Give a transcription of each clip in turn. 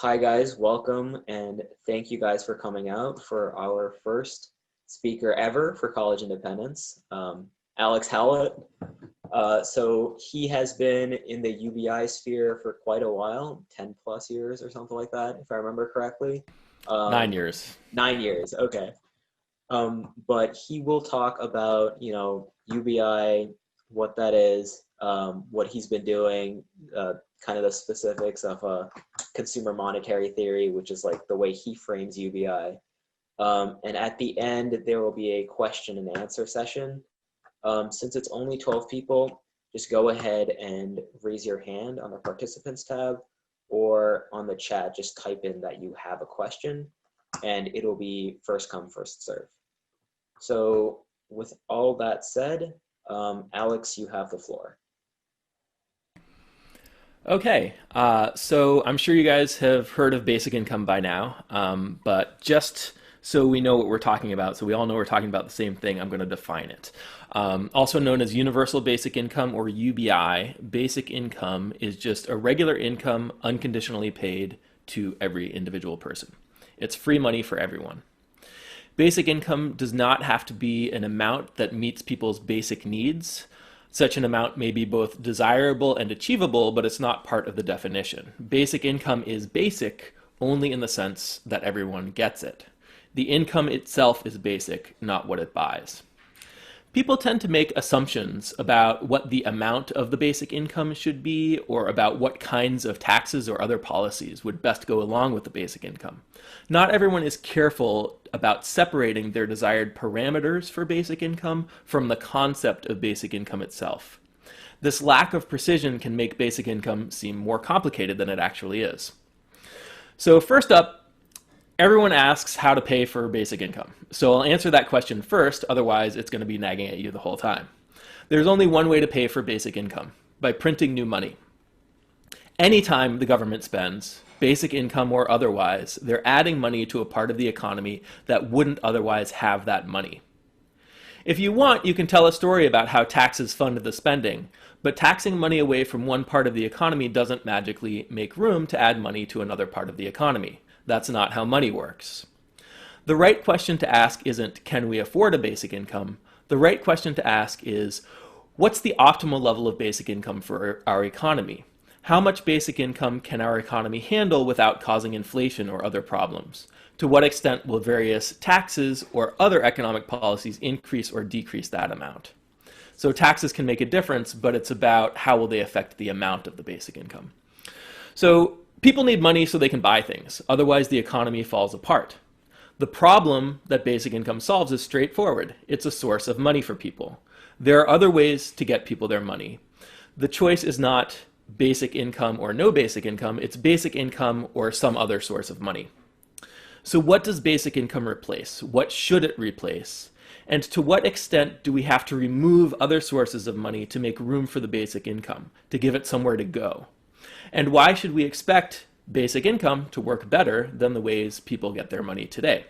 Hi guys, welcome and thank you guys for coming out for our first speaker ever for College Independents, Alex Hallett. So he has been in the UBI sphere for quite a while, 10 plus years or something like that, if I remember correctly. 9 years. 9 years, okay. But he will talk about, UBI, what that is, what he's been doing, kind of the specifics of consumer monetary theory, which is like the way he frames UBI. And at the end, there will be a question and answer session. Since it's only 12 people, just go ahead and raise your hand on the participants tab or on the chat, just type in that you have a question and it'll be first come, first serve. So with all that said, Alex, you have the floor. Okay, so I'm sure you guys have heard of basic income by now, but just so we know what we're talking about, so we all know we're talking about the same thing, I'm going to define it. Also known as universal basic income or UBI, basic income is just a regular income unconditionally paid to every individual person. It's free money for everyone. Basic income does not have to be an amount that meets people's basic needs. Such an amount may be both desirable and achievable, but it's not part of the definition. Basic income is basic only in the sense that everyone gets it. The income itself is basic, not what it buys. People tend to make assumptions about what the amount of the basic income should be, or about what kinds of taxes or other policies would best go along with the basic income. Not everyone is careful about separating their desired parameters for basic income from the concept of basic income itself. This lack of precision can make basic income seem more complicated than it actually is. So first up, everyone asks how to pay for basic income. So I'll answer that question first, otherwise it's going to be nagging at you the whole time. There's only one way to pay for basic income, by printing new money. Anytime the government spends, basic income or otherwise, they're adding money to a part of the economy that wouldn't otherwise have that money. If you want, you can tell a story about how taxes fund the spending, but taxing money away from one part of the economy doesn't magically make room to add money to another part of the economy. That's not how money works. The right question to ask isn't, can we afford a basic income? The right question to ask is, what's the optimal level of basic income for our economy? How much basic income can our economy handle without causing inflation or other problems? To what extent will various taxes or other economic policies increase or decrease that amount? So taxes can make a difference, but it's about how will they affect the amount of the basic income. So people need money so they can buy things. Otherwise, the economy falls apart. The problem that basic income solves is straightforward. It's a source of money for people. There are other ways to get people their money. The choice is not basic income or no basic income. It's basic income or some other source of money. So what does basic income replace? What should it replace? And to what extent do we have to remove other sources of money to make room for the basic income, to give it somewhere to go? And why should we expect basic income to work better than the ways people get their money today?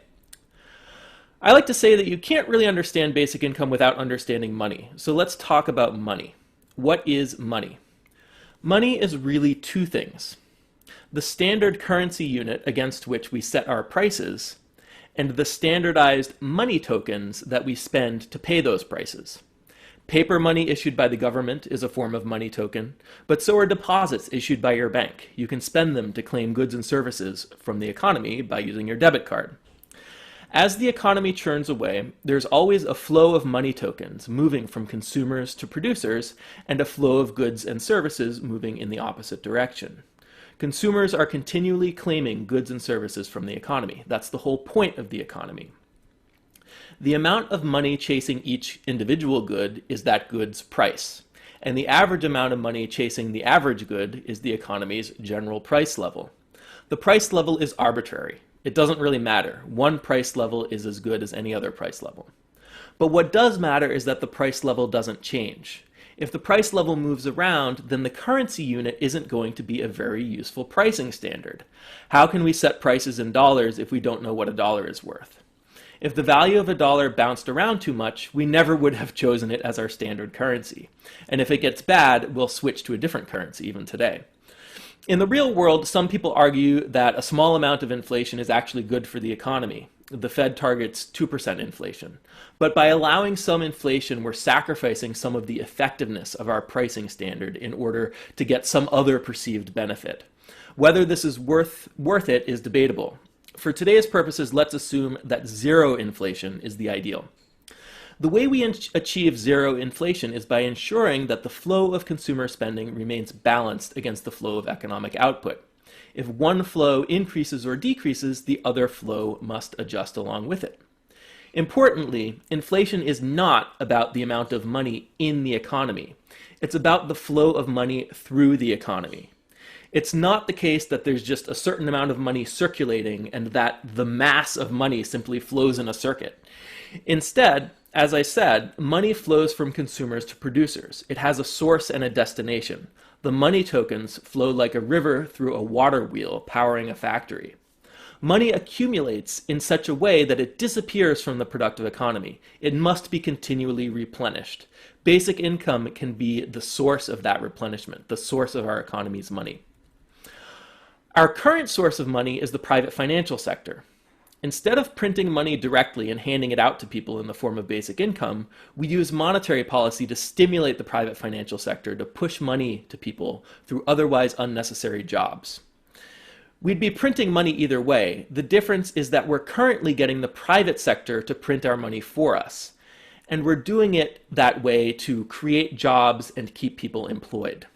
I like to say that you can't really understand basic income without understanding money. So let's talk about money. What is money? Money is really two things: the standard currency unit against which we set our prices, and the standardized money tokens that we spend to pay those prices. Paper money issued by the government is a form of money token, but so are deposits issued by your bank. You can spend them to claim goods and services from the economy by using your debit card. As the economy churns away, there's always a flow of money tokens moving from consumers to producers, and a flow of goods and services moving in the opposite direction. Consumers are continually claiming goods and services from the economy. That's the whole point of the economy. The amount of money chasing each individual good is that good's price, and the average amount of money chasing the average good is the economy's general price level. The price level is arbitrary. It doesn't really matter. One price level is as good as any other price level. But what does matter is that the price level doesn't change. If the price level moves around, then the currency unit isn't going to be a very useful pricing standard. How can we set prices in dollars if we don't know what a dollar is worth? If the value of a dollar bounced around too much, we never would have chosen it as our standard currency. And if it gets bad, we'll switch to a different currency even today. In the real world, some people argue that a small amount of inflation is actually good for the economy. The Fed targets 2% inflation. But by allowing some inflation, we're sacrificing some of the effectiveness of our pricing standard in order to get some other perceived benefit. Whether this is worth it is debatable. For today's purposes, let's assume that zero inflation is the ideal. The way we achieve zero inflation is by ensuring that the flow of consumer spending remains balanced against the flow of economic output. If one flow increases or decreases, the other flow must adjust along with it. Importantly, inflation is not about the amount of money in the economy. It's about the flow of money through the economy. It's not the case that there's just a certain amount of money circulating and that the mass of money simply flows in a circuit. Instead, as I said, money flows from consumers to producers. It has a source and a destination. The money tokens flow like a river through a water wheel powering a factory. Money accumulates in such a way that it disappears from the productive economy. It must be continually replenished. Basic income can be the source of that replenishment, the source of our economy's money. Our current source of money is the private financial sector. Instead of printing money directly and handing it out to people in the form of basic income, we use monetary policy to stimulate the private financial sector to push money to people through otherwise unnecessary jobs. We'd be printing money either way. The difference is that we're currently getting the private sector to print our money for us. And we're doing it that way to create jobs and keep people employed.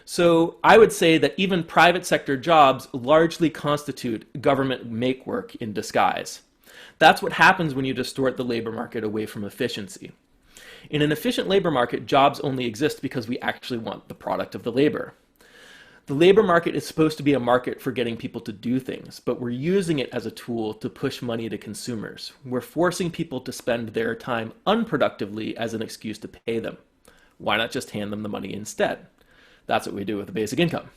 So I would say that even private sector jobs largely constitute government make work in disguise. That's what happens when you distort the labor market away from efficiency. In an efficient labor market, jobs only exist because we actually want the product of the labor. The labor market is supposed to be a market for getting people to do things, but we're using it as a tool to push money to consumers. We're forcing people to spend their time unproductively as an excuse to pay them. Why not just hand them the money instead? That's what we do with the basic income.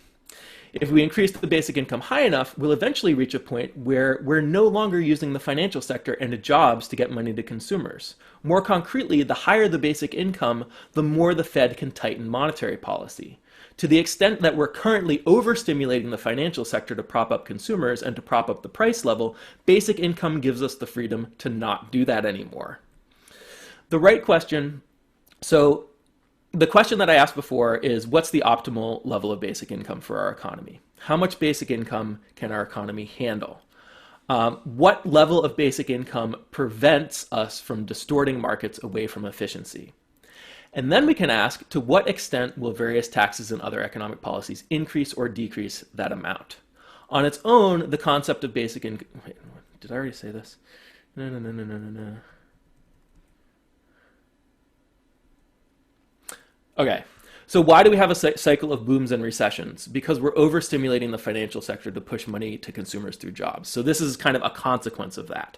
If we increase the basic income high enough, we'll eventually reach a point where we're no longer using the financial sector and jobs to get money to consumers. More concretely, the higher the basic income, the more the Fed can tighten monetary policy. To the extent that we're currently overstimulating the financial sector to prop up consumers and to prop up the price level, basic income gives us the freedom to not do that anymore. The question that I asked before is, what's the optimal level of basic income for our economy? How much basic income can our economy handle? What level of basic income prevents us from distorting markets away from efficiency? And then we can ask, to what extent will various taxes and other economic policies increase or decrease that amount? On its own, the concept of basic income... Wait, did I already say this? No. Okay, so why do we have a cycle of booms and recessions? Because we're overstimulating the financial sector to push money to consumers through jobs. So this is kind of a consequence of that.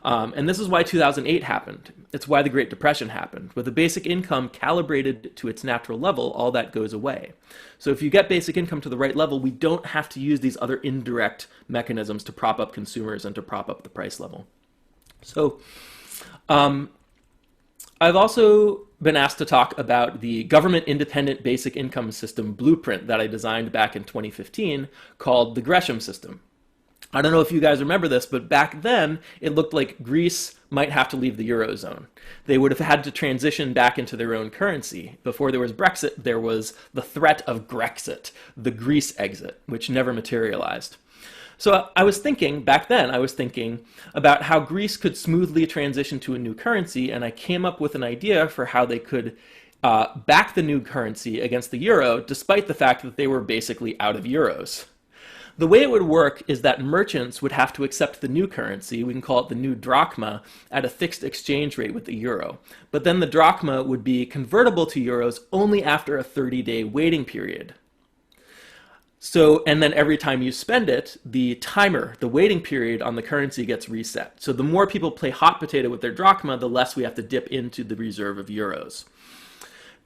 And this is why 2008 happened. It's why the Great Depression happened. With the basic income calibrated to its natural level, all that goes away. So if you get basic income to the right level, we don't have to use these other indirect mechanisms to prop up consumers and to prop up the price level. So I've also been asked to talk about the government independent basic income system blueprint that I designed back in 2015 called the Greshm System. I don't know if you guys remember this, but back then it looked like Greece might have to leave the Eurozone. They would have had to transition back into their own currency. Before there was Brexit, there was the threat of Grexit, the Greece exit, which never materialized. So back then I was thinking about how Greece could smoothly transition to a new currency, and I came up with an idea for how they could back the new currency against the euro, despite the fact that they were basically out of euros. The way it would work is that merchants would have to accept the new currency, we can call it the new drachma, at a fixed exchange rate with the euro. But then the drachma would be convertible to euros only after a 30-day waiting period. And then every time you spend it, the timer, the waiting period on the currency gets reset. So the more people play hot potato with their drachma, the less we have to dip into the reserve of euros.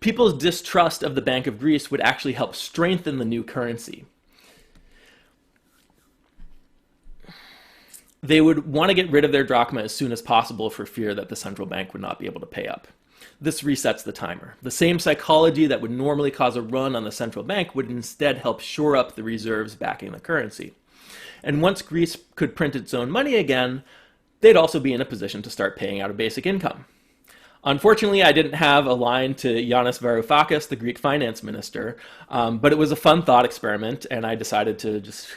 People's distrust of the Bank of Greece would actually help strengthen the new currency. They would want to get rid of their drachma as soon as possible for fear that the central bank would not be able to pay up. This resets the timer. The same psychology that would normally cause a run on the central bank would instead help shore up the reserves backing the currency. And once Greece could print its own money again, they'd also be in a position to start paying out a basic income. Unfortunately, I didn't have a line to Yanis Varoufakis, the Greek finance minister, but it was a fun thought experiment, and I decided to just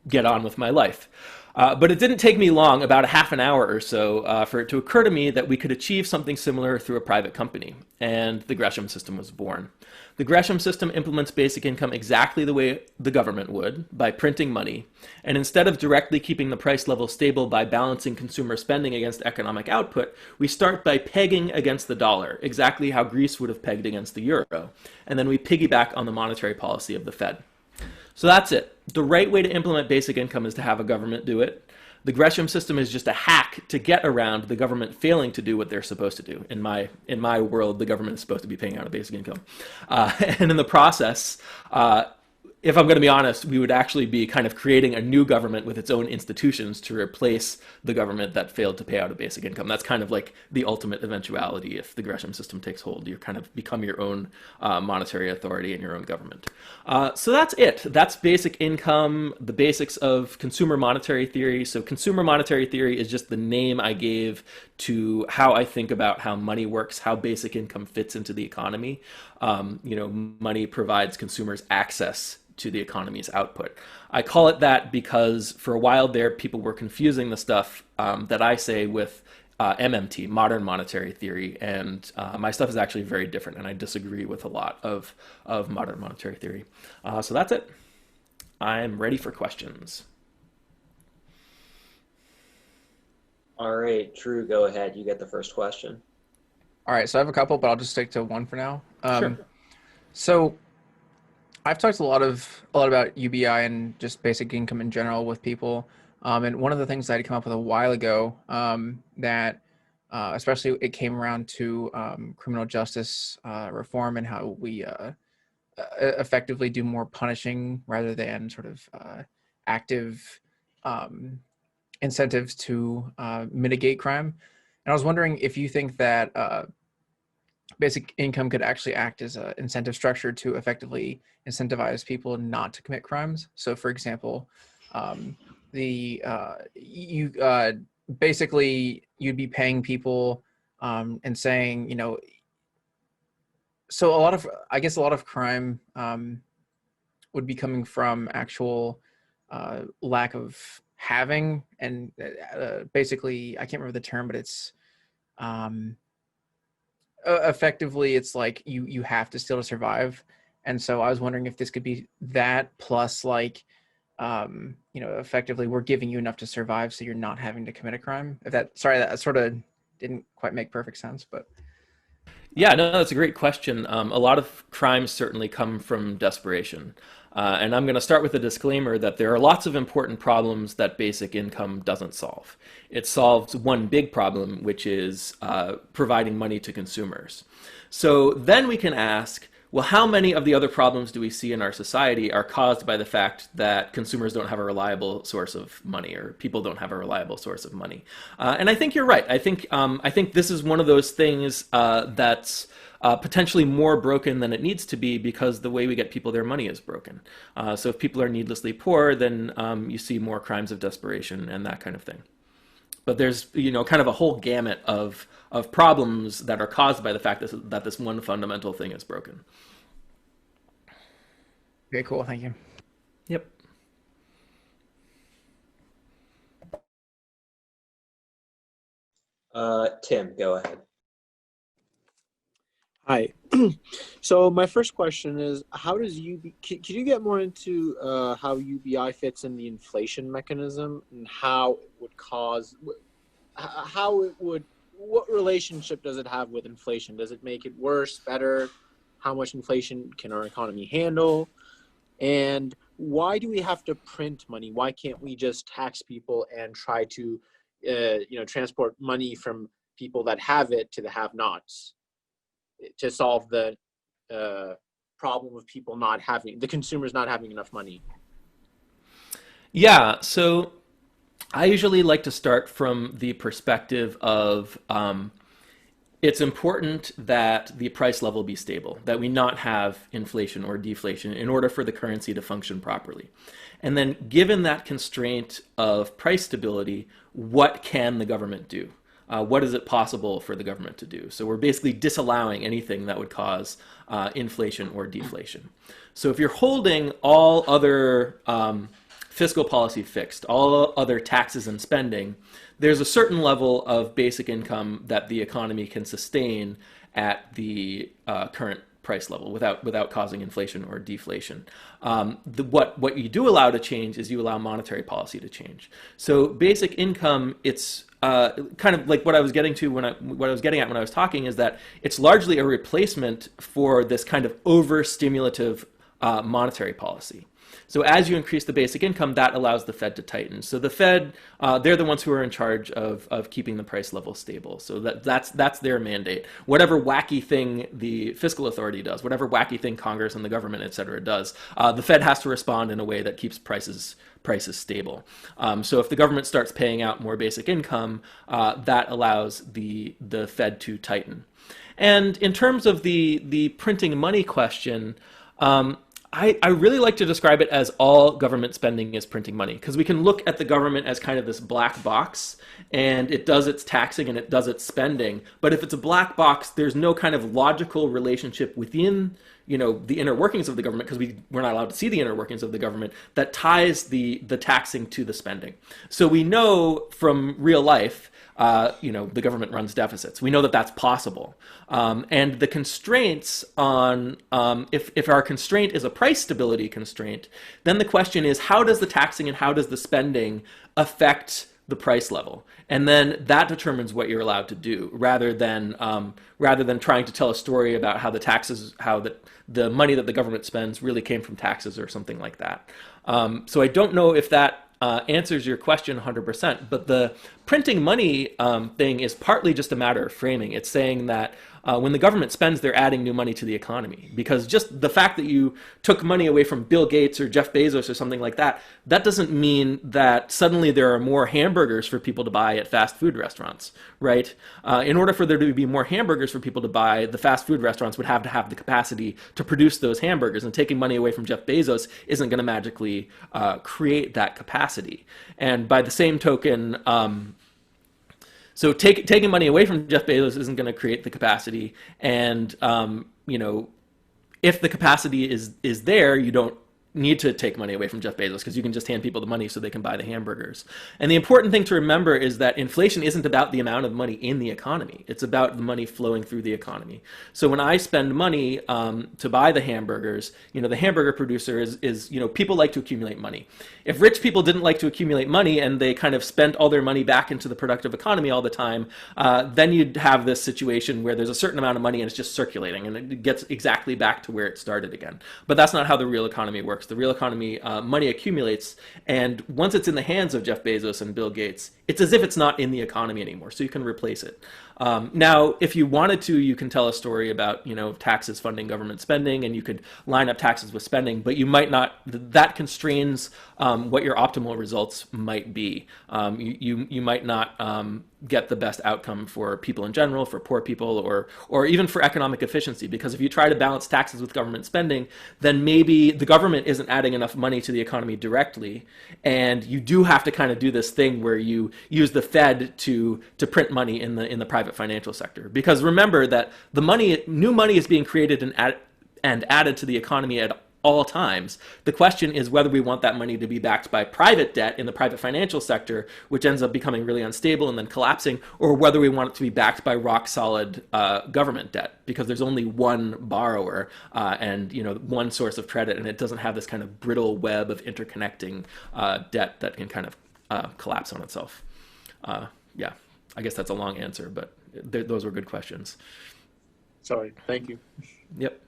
get on with my life. But it didn't take me long, about a half an hour or so, for it to occur to me that we could achieve something similar through a private company, and the Gresham System was born. The Gresham System implements basic income exactly the way the government would, by printing money, and instead of directly keeping the price level stable by balancing consumer spending against economic output, we start by pegging against the dollar, exactly how Greece would have pegged against the euro, and then we piggyback on the monetary policy of the Fed. So that's it. The right way to implement basic income is to have a government do it. The Gresham System is just a hack to get around the government failing to do what they're supposed to do. In my world, the government is supposed to be paying out a basic income, and in the process, if I'm going to be honest, we would actually be kind of creating a new government with its own institutions to replace the government that failed to pay out a basic income. That's kind of like the ultimate eventuality if the Gresham System takes hold. You kind of become your own monetary authority and your own government. So that's it. That's basic income, the basics of consumer monetary theory. So consumer monetary theory is just the name I gave to how I think about how money works, how basic income fits into the economy. Money provides consumers access to the economy's output. I call it that because for a while there, people were confusing the stuff that I say with MMT, modern monetary theory, and my stuff is actually very different, and I disagree with a lot of modern monetary theory. So that's it. I'm ready for questions. All right, Drew, go ahead. You get the first question. All right, so I have a couple, but I'll just stick to one for now. Sure. So I've talked a lot about UBI and just basic income in general with people. And one of the things that I had come up with a while ago that especially it came around to criminal justice reform and how we effectively do more punishing rather than sort of active incentives to mitigate crime. And I was wondering if you think that basic income could actually act as an incentive structure to effectively incentivize people not to commit crimes. So, for example, basically you'd be paying people and saying, so I guess a lot of crime would be coming from actual lack of having, and basically, I can't remember the term, but it's effectively it's like you have to steal to survive. And so I was wondering if this could be that plus like effectively we're giving you enough to survive so you're not having to commit a crime. That sort of didn't quite make perfect sense, but Yeah, no, that's a great question. A lot of crimes certainly come from desperation. And I'm going to start with a disclaimer that there are lots of important problems that basic income doesn't solve. It solves one big problem, which is providing money to consumers. So then we can ask, well, how many of the other problems do we see in our society are caused by the fact that consumers don't have a reliable source of money, or people don't have a reliable source of money? And I think you're right. I think this is one of those things that's potentially more broken than it needs to be because the way we get people their money is broken. So if people are needlessly poor, then you see more crimes of desperation and that kind of thing. But there's kind of a whole gamut of problems that are caused by the fact that this one fundamental thing is broken. okay, cool. Thank you. Yep. Tim, go ahead. Hi. So my first question is, how does can you get more into how UBI fits in the inflation mechanism and how it would cause, what relationship does it have with inflation? Does it make it worse, better? How much inflation can our economy handle? And why do we have to print money? Why can't we just tax people and try to, transport money from people that have it to the have-nots to solve the problem of people the consumers not having enough money? Yeah, so I usually like to start from the perspective of it's important that the price level be stable, that we not have inflation or deflation in order for the currency to function properly. And then given that constraint of price stability, what can the government do? What is it possible for the government to do? So we're basically disallowing anything that would cause inflation or deflation. So if you're holding all other fiscal policy fixed, all other taxes and spending, there's a certain level of basic income that the economy can sustain at the current price level without causing inflation or deflation. What you do allow to change is you allow monetary policy to change. So basic income, it's kind of like what I was getting to what I was getting at when I was talking, is that it's largely a replacement for this kind of over-stimulative monetary policy. So as you increase the basic income, that allows the Fed to tighten. So the Fed, they're the ones who are in charge of keeping the price level stable. So that's their mandate. Whatever wacky thing the fiscal authority does, whatever wacky thing Congress and the government, et cetera, does, the Fed has to respond in a way that keeps prices stable. So if the government starts paying out more basic income, that allows the Fed to tighten. And in terms of the printing money question, I really like to describe it as all government spending is printing money, because we can look at the government as kind of this black box, and it does its taxing and it does its spending. But if it's a black box, there's no kind of logical relationship within the inner workings of the government, because we're not allowed to see the inner workings of the government, that ties the taxing to the spending. So we know from real life, the government runs deficits. We know that that's possible. And the constraints on, if our constraint is a price stability constraint, then the question is, how does the taxing and how does the spending affect the price level? And then that determines what you're allowed to do, rather than trying to tell a story about how the money that the government spends really came from taxes or something like that. So I don't know if that answers your question 100%, but the printing money thing is partly just a matter of framing. It's saying that when the government spends, they're adding new money to the economy, because just the fact that you took money away from Bill Gates or Jeff Bezos or something like that, that doesn't mean that suddenly there are more hamburgers for people to buy at fast food restaurants, right? In order for there to be more hamburgers for people to buy, the fast food restaurants would have to have the capacity to produce those hamburgers, and taking money away from Jeff Bezos isn't going to magically create that capacity. And by the same token, so taking money away from Jeff Bezos isn't going to create the capacity, and if the capacity is there, you don't need to take money away from Jeff Bezos, because you can just hand people the money so they can buy the hamburgers. And the important thing to remember is that inflation isn't about the amount of money in the economy. It's about the money flowing through the economy. So when I spend money to buy the hamburgers, the hamburger producer is people like to accumulate money. If rich people didn't like to accumulate money and they kind of spent all their money back into the productive economy all the time, then you'd have this situation where there's a certain amount of money and it's just circulating and it gets exactly back to where it started again. But that's not how the real economy works. The real economy, money accumulates, and once it's in the hands of Jeff Bezos and Bill Gates, it's as if it's not in the economy anymore, so you can replace it. Now, if you wanted to, you can tell a story about, taxes funding government spending, and you could line up taxes with spending, but you might not, that constrains what your optimal results might be. You might not get the best outcome for people in general, for poor people, or even for economic efficiency, because if you try to balance taxes with government spending, then maybe the government isn't adding enough money to the economy directly, and you do have to kind of do this thing where you use the Fed to print money in the private financial sector. Because remember that new money is being created and added to the economy at all times. The question is whether we want that money to be backed by private debt in the private financial sector, which ends up becoming really unstable and then collapsing, or whether we want it to be backed by rock solid government debt, because there's only one borrower and one source of credit, and it doesn't have this kind of brittle web of interconnecting debt that can kind of collapse on itself. Yeah, I guess that's a long answer, but those were good questions. Sorry, thank you. Yep.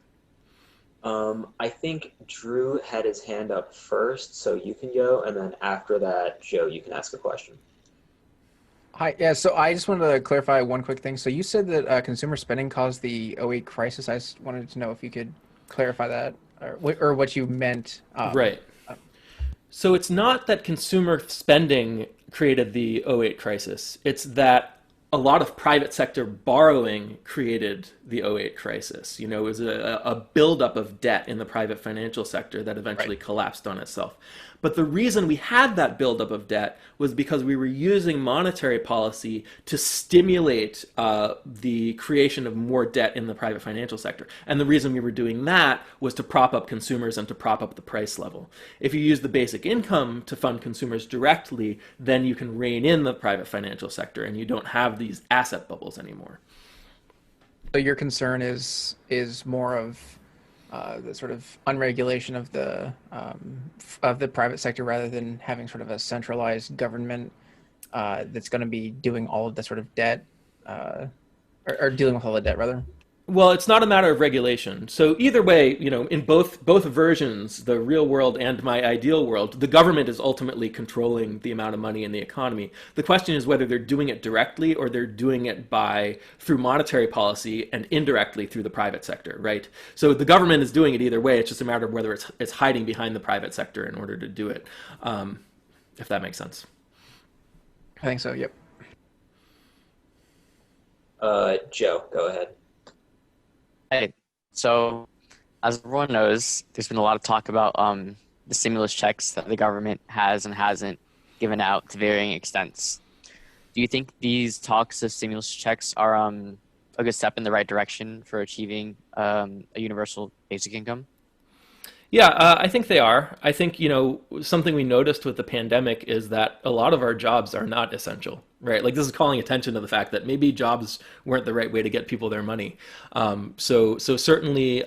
I think Drew had his hand up first, so you can go, and then after that, Joe, you can ask a question. Hi, yeah, so I just wanted to clarify one quick thing. So you said that consumer spending caused the '08 crisis. I just wanted to know if you could clarify that, or what you meant. Right. So it's not that consumer spending created the '08 crisis. It's that a lot of private sector borrowing created the '08 crisis. You know, it was a buildup of debt in the private financial sector that eventually collapsed on itself. But the reason we had that buildup of debt was because we were using monetary policy to stimulate the creation of more debt in the private financial sector. And the reason we were doing that was to prop up consumers and to prop up the price level. If you use the basic income to fund consumers directly, then you can rein in the private financial sector and you don't have these asset bubbles anymore. So your concern is more of the sort of unregulation of the private sector rather than having sort of a centralized government that's going to be doing all of the sort of debt or dealing with all the debt rather. Well, it's not a matter of regulation. So either way, you know, in both versions, the real world and my ideal world, the government is ultimately controlling the amount of money in the economy. The question is whether they're doing it directly or they're doing it through monetary policy and indirectly through the private sector, right? So the government is doing it either way. It's just a matter of whether it's hiding behind the private sector in order to do it, if that makes sense. I think so. Yep. Joe, go ahead. Hey, so as everyone knows, there's been a lot of talk about the stimulus checks that the government has and hasn't given out to varying extents. Do you think these talks of stimulus checks are a good step in the right direction for achieving a universal basic income? Yeah, I think they are. I think, you know, something we noticed with the pandemic is that a lot of our jobs are not essential, right? Like this is calling attention to the fact that maybe jobs weren't the right way to get people their money. So certainly,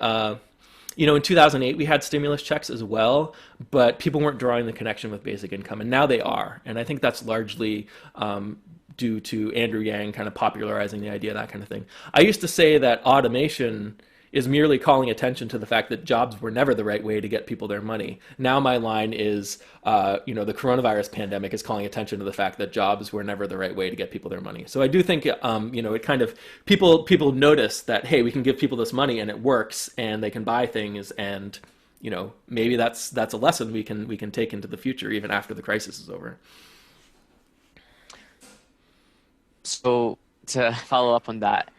you know, in 2008 we had stimulus checks as well, but people weren't drawing the connection with basic income, and now they are. And I think that's largely due to Andrew Yang kind of popularizing the idea, that kind of thing. I used to say that automation is merely calling attention to the fact that jobs were never the right way to get people their money. Now my line is, you know, the coronavirus pandemic is calling attention to the fact that jobs were never the right way to get people their money. So I do think, you know, it kind of, people notice that, hey, we can give people this money and it works and they can buy things, and, you know, maybe that's a lesson we can take into the future even after the crisis is over. So to follow up on that,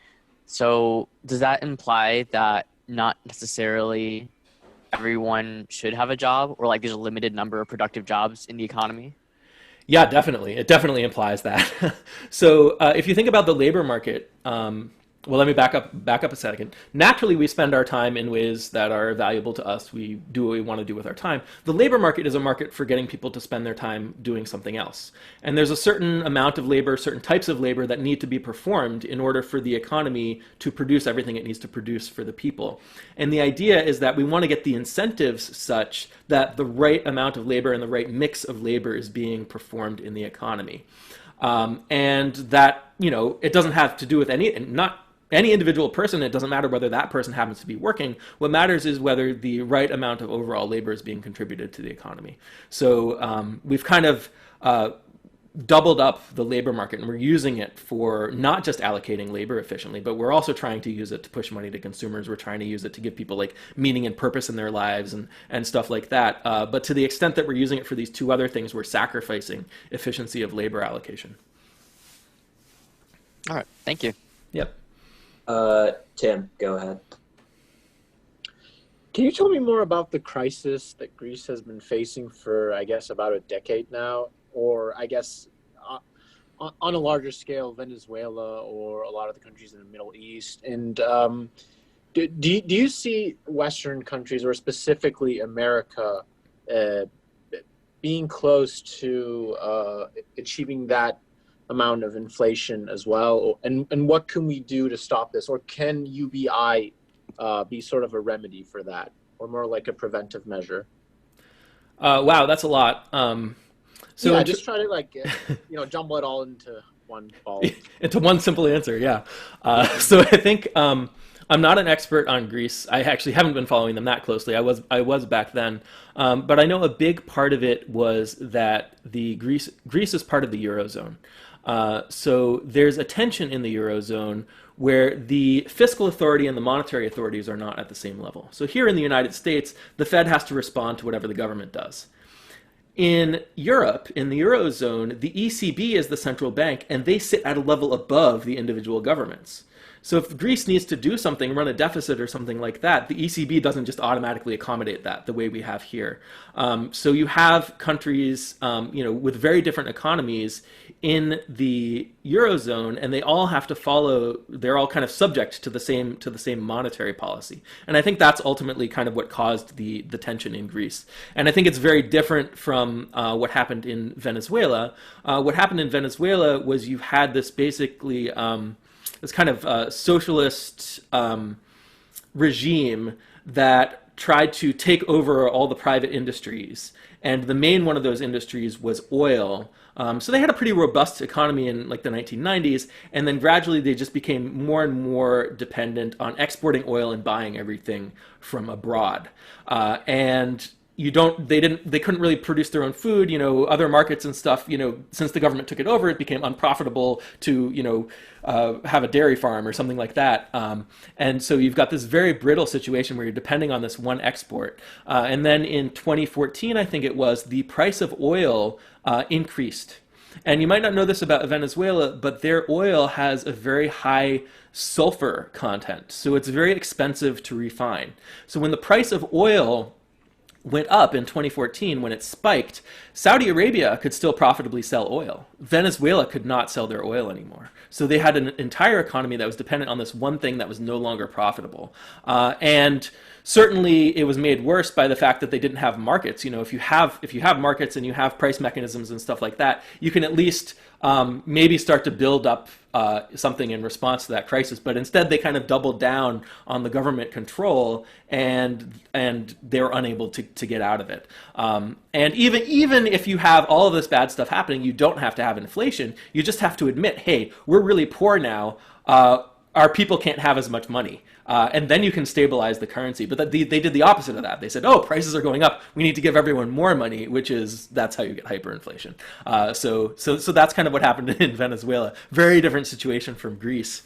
so does that imply that not necessarily everyone should have a job, or like there's a limited number of productive jobs in the economy? Yeah, definitely. It definitely implies that. So if you think about the labor market, well, let me back up a second. Naturally, we spend our time in ways that are valuable to us. We do what we want to do with our time. The labor market is a market for getting people to spend their time doing something else. And there's a certain amount of labor, certain types of labor that need to be performed in order for the economy to produce everything it needs to produce for the people. And the idea is that we want to get the incentives such that the right amount of labor and the right mix of labor is being performed in the economy. And that, you know, it doesn't have to do with not any individual person. It doesn't matter whether that person happens to be working. What matters is whether the right amount of overall labor is being contributed to the economy. So we've kind of doubled up the labor market, and we're using it for not just allocating labor efficiently, but we're also trying to use it to push money to consumers. We're trying to use it to give people like meaning and purpose in their lives and stuff like that. But to the extent that we're using it for these two other things, we're sacrificing efficiency of labor allocation. All right, thank you. Yep. Tim, go ahead. Can you tell me more about the crisis that Greece has been facing for, I guess, about a decade now? Or I guess on a larger scale, Venezuela or a lot of the countries in the Middle East? And do you see Western countries, or specifically America, being close to achieving that amount of inflation as well? And what can we do to stop this? Or can UBI be sort of a remedy for that, or more like a preventive measure? Wow, that's a lot. So yeah, just try to like, jumble it all into one ball. Into one simple answer, yeah. So I think I'm not an expert on Greece. I actually haven't been following them that closely. I was back then, but I know a big part of it was that Greece is part of the Eurozone. So there's a tension in the Eurozone where the fiscal authority and the monetary authorities are not at the same level. So here in the United States, the Fed has to respond to whatever the government does. In Europe, in the Eurozone, the ECB is the central bank, and they sit at a level above the individual governments. So if Greece needs to do something, run a deficit or something like that, the ECB doesn't just automatically accommodate that the way we have here. So you have countries, with very different economies in the Eurozone, and they all have to follow, they're all kind of subject to the same monetary policy. And I think that's ultimately kind of what caused the tension in Greece. And I think it's very different from what happened in Venezuela. What happened in Venezuela was you had this basically this kind of socialist regime that tried to take over all the private industries. And the main one of those industries was oil. So they had a pretty robust economy in like the 1990s, and then gradually they just became more and more dependent on exporting oil and buying everything from abroad. And they couldn't really produce their own food, other markets and stuff, since the government took it over, it became unprofitable to, have a dairy farm or something like that. And so you've got this very brittle situation where you're depending on this one export. And then in 2014, I think it was, the price of oil increased. And you might not know this about Venezuela, but their oil has a very high sulfur content. So it's very expensive to refine. So when the price of oil went up in 2014, when it spiked, Saudi Arabia could still profitably sell oil. Venezuela could not sell their oil anymore. So they had an entire economy that was dependent on this one thing that was no longer profitable. And certainly it was made worse by the fact that they didn't have markets. If you have markets and you have price mechanisms and stuff like that, you can at least maybe start to build up something in response to that crisis. But instead, they kind of doubled down on the government control, and they were unable to get out of it. And even if you have all of this bad stuff happening, you don't have to have inflation. You just have to admit, hey, we're really poor now. Our people can't have as much money. And then you can stabilize the currency. But they did the opposite of that. They said, oh, prices are going up. We need to give everyone more money, that's how you get hyperinflation. So that's kind of what happened in Venezuela. Very different situation from Greece.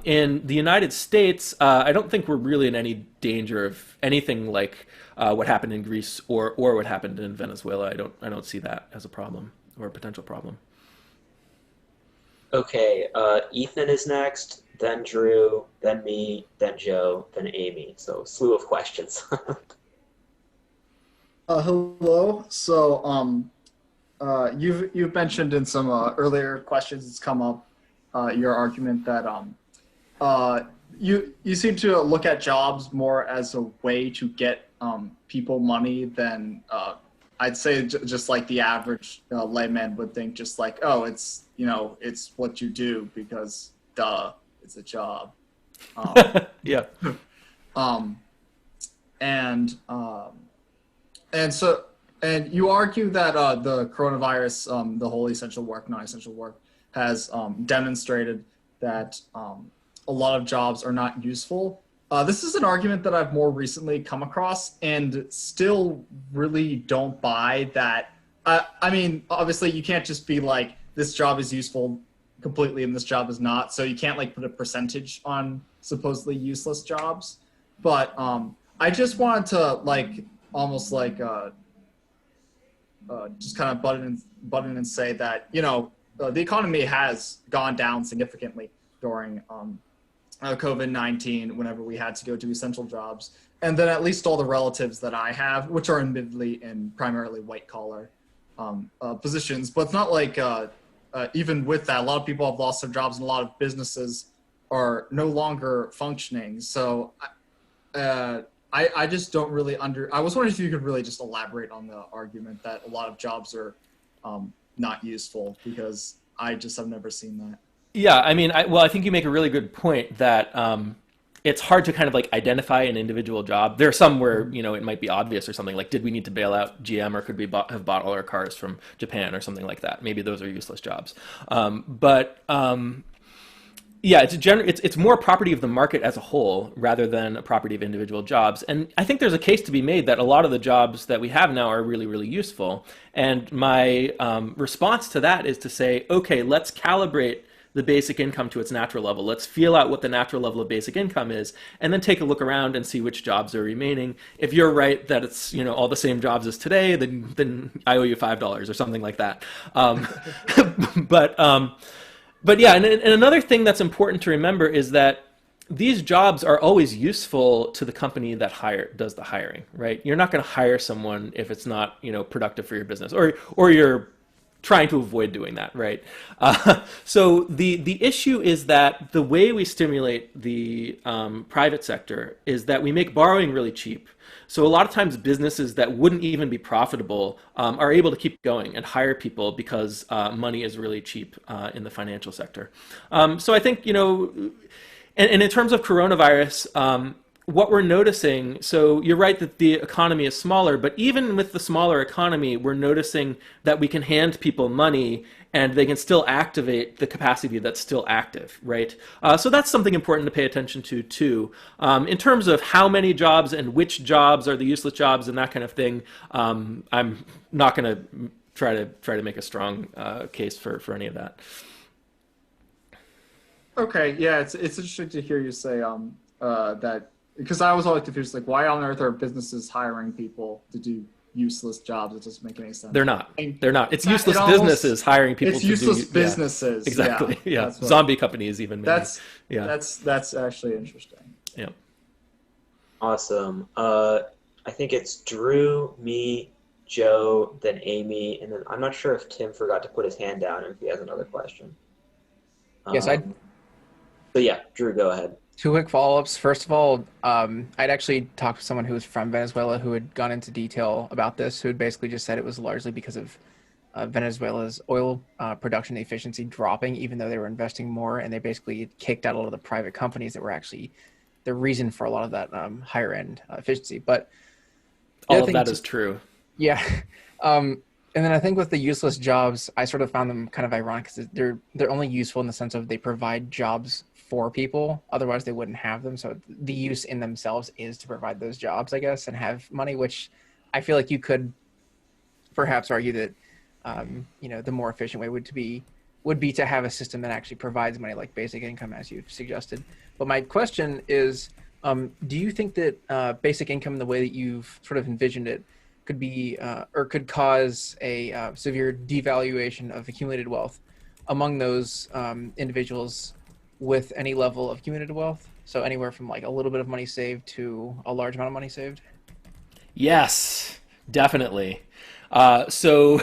In the United States, I don't think we're really in any danger of anything like what happened in Greece or what happened in Venezuela. I don't see that as a problem or a potential problem. Okay, Ethan is next, then Drew, then me, then Joe, then Amy. So slew of questions. Hello. So you've mentioned in some earlier questions, it's come up your argument that you seem to look at jobs more as a way to get people money than I'd say just like the average layman would think, just like, oh, it's it's what you do because duh, it's a job. Yeah. And you argue that the coronavirus, the whole essential work, non-essential work, has demonstrated that a lot of jobs are not useful. This is an argument that I've more recently come across and still really don't buy that. I mean, obviously you can't just be like, this job is useful completely and this job is not. So you can't like put a percentage on supposedly useless jobs. But I just wanted to like almost like just kind of butt in and say that, the economy has gone down significantly during COVID-19 whenever we had to go to essential jobs. And then at least all the relatives that I have, which are admittedly in primarily white collar positions, but it's not like even with that, a lot of people have lost their jobs and a lot of businesses are no longer functioning. So I just don't really I was wondering if you could really just elaborate on the argument that a lot of jobs are not useful, because I just have never seen that. Yeah, I mean, I think you make a really good point that it's hard to kind of like identify an individual job. There are some where, it might be obvious or something like, did we need to bail out GM, or could we have bought all our cars from Japan or something like that? Maybe those are useless jobs. Yeah, it's more property of the market as a whole rather than a property of individual jobs. And I think there's a case to be made that a lot of the jobs that we have now are really, really useful. And my response to that is to say, okay, let's calibrate the basic income to its natural level. Let's feel out what the natural level of basic income is, and then take a look around and see which jobs are remaining. If you're right that it's, all the same jobs as today, then I owe you $5 or something like that. But yeah, and another thing that's important to remember is that these jobs are always useful to the company that does the hiring, right? You're not going to hire someone if it's not, productive for your business, or you're trying to avoid doing that, right? So the issue is that the way we stimulate the private sector is that we make borrowing really cheap. So a lot of times businesses that wouldn't even be profitable are able to keep going and hire people because money is really cheap in the financial sector. So I think, and in terms of coronavirus, what we're noticing, so you're right that the economy is smaller, but even with the smaller economy, we're noticing that we can hand people money and they can still activate the capacity that's still active, right? So that's something important to pay attention to too. In terms of how many jobs and which jobs are the useless jobs and that kind of thing, I'm not going to try to make a strong case for any of that. Okay, yeah, it's interesting to hear you say that, because I was always confused, like, why on earth are businesses hiring people to do useless jobs? It doesn't make any sense. They're not. It's useless businesses hiring people to do. It's useless businesses. Yeah, exactly. Yeah. Zombie Zombie companies even. Maybe. That's actually interesting. Yeah. Awesome. I think it's Drew, me, Joe, then Amy, and then I'm not sure if Tim forgot to put his hand down or if he has another question. Yes, So yeah, Drew, go ahead. 2 quick follow-ups. First of all, I'd actually talked to someone who was from Venezuela who had gone into detail about this, who had basically just said it was largely because of Venezuela's oil production efficiency dropping, even though they were investing more, and they basically kicked out a lot of the private companies that were actually the reason for a lot of that higher end efficiency. But all of that is true. Yeah. And then I think with the useless jobs, I sort of found them kind of ironic because they're only useful in the sense of they provide jobs for people. Otherwise, they wouldn't have them. So the use in themselves is to provide those jobs, I guess, and have money, which I feel like you could perhaps argue that, the more efficient way would be to have a system that actually provides money, like basic income, as you've suggested. But my question is, do you think that basic income, the way that you've sort of envisioned it, could be or could cause a severe devaluation of accumulated wealth among those individuals with any level of accumulated wealth? So anywhere from like a little bit of money saved to a large amount of money saved? Yes, definitely. So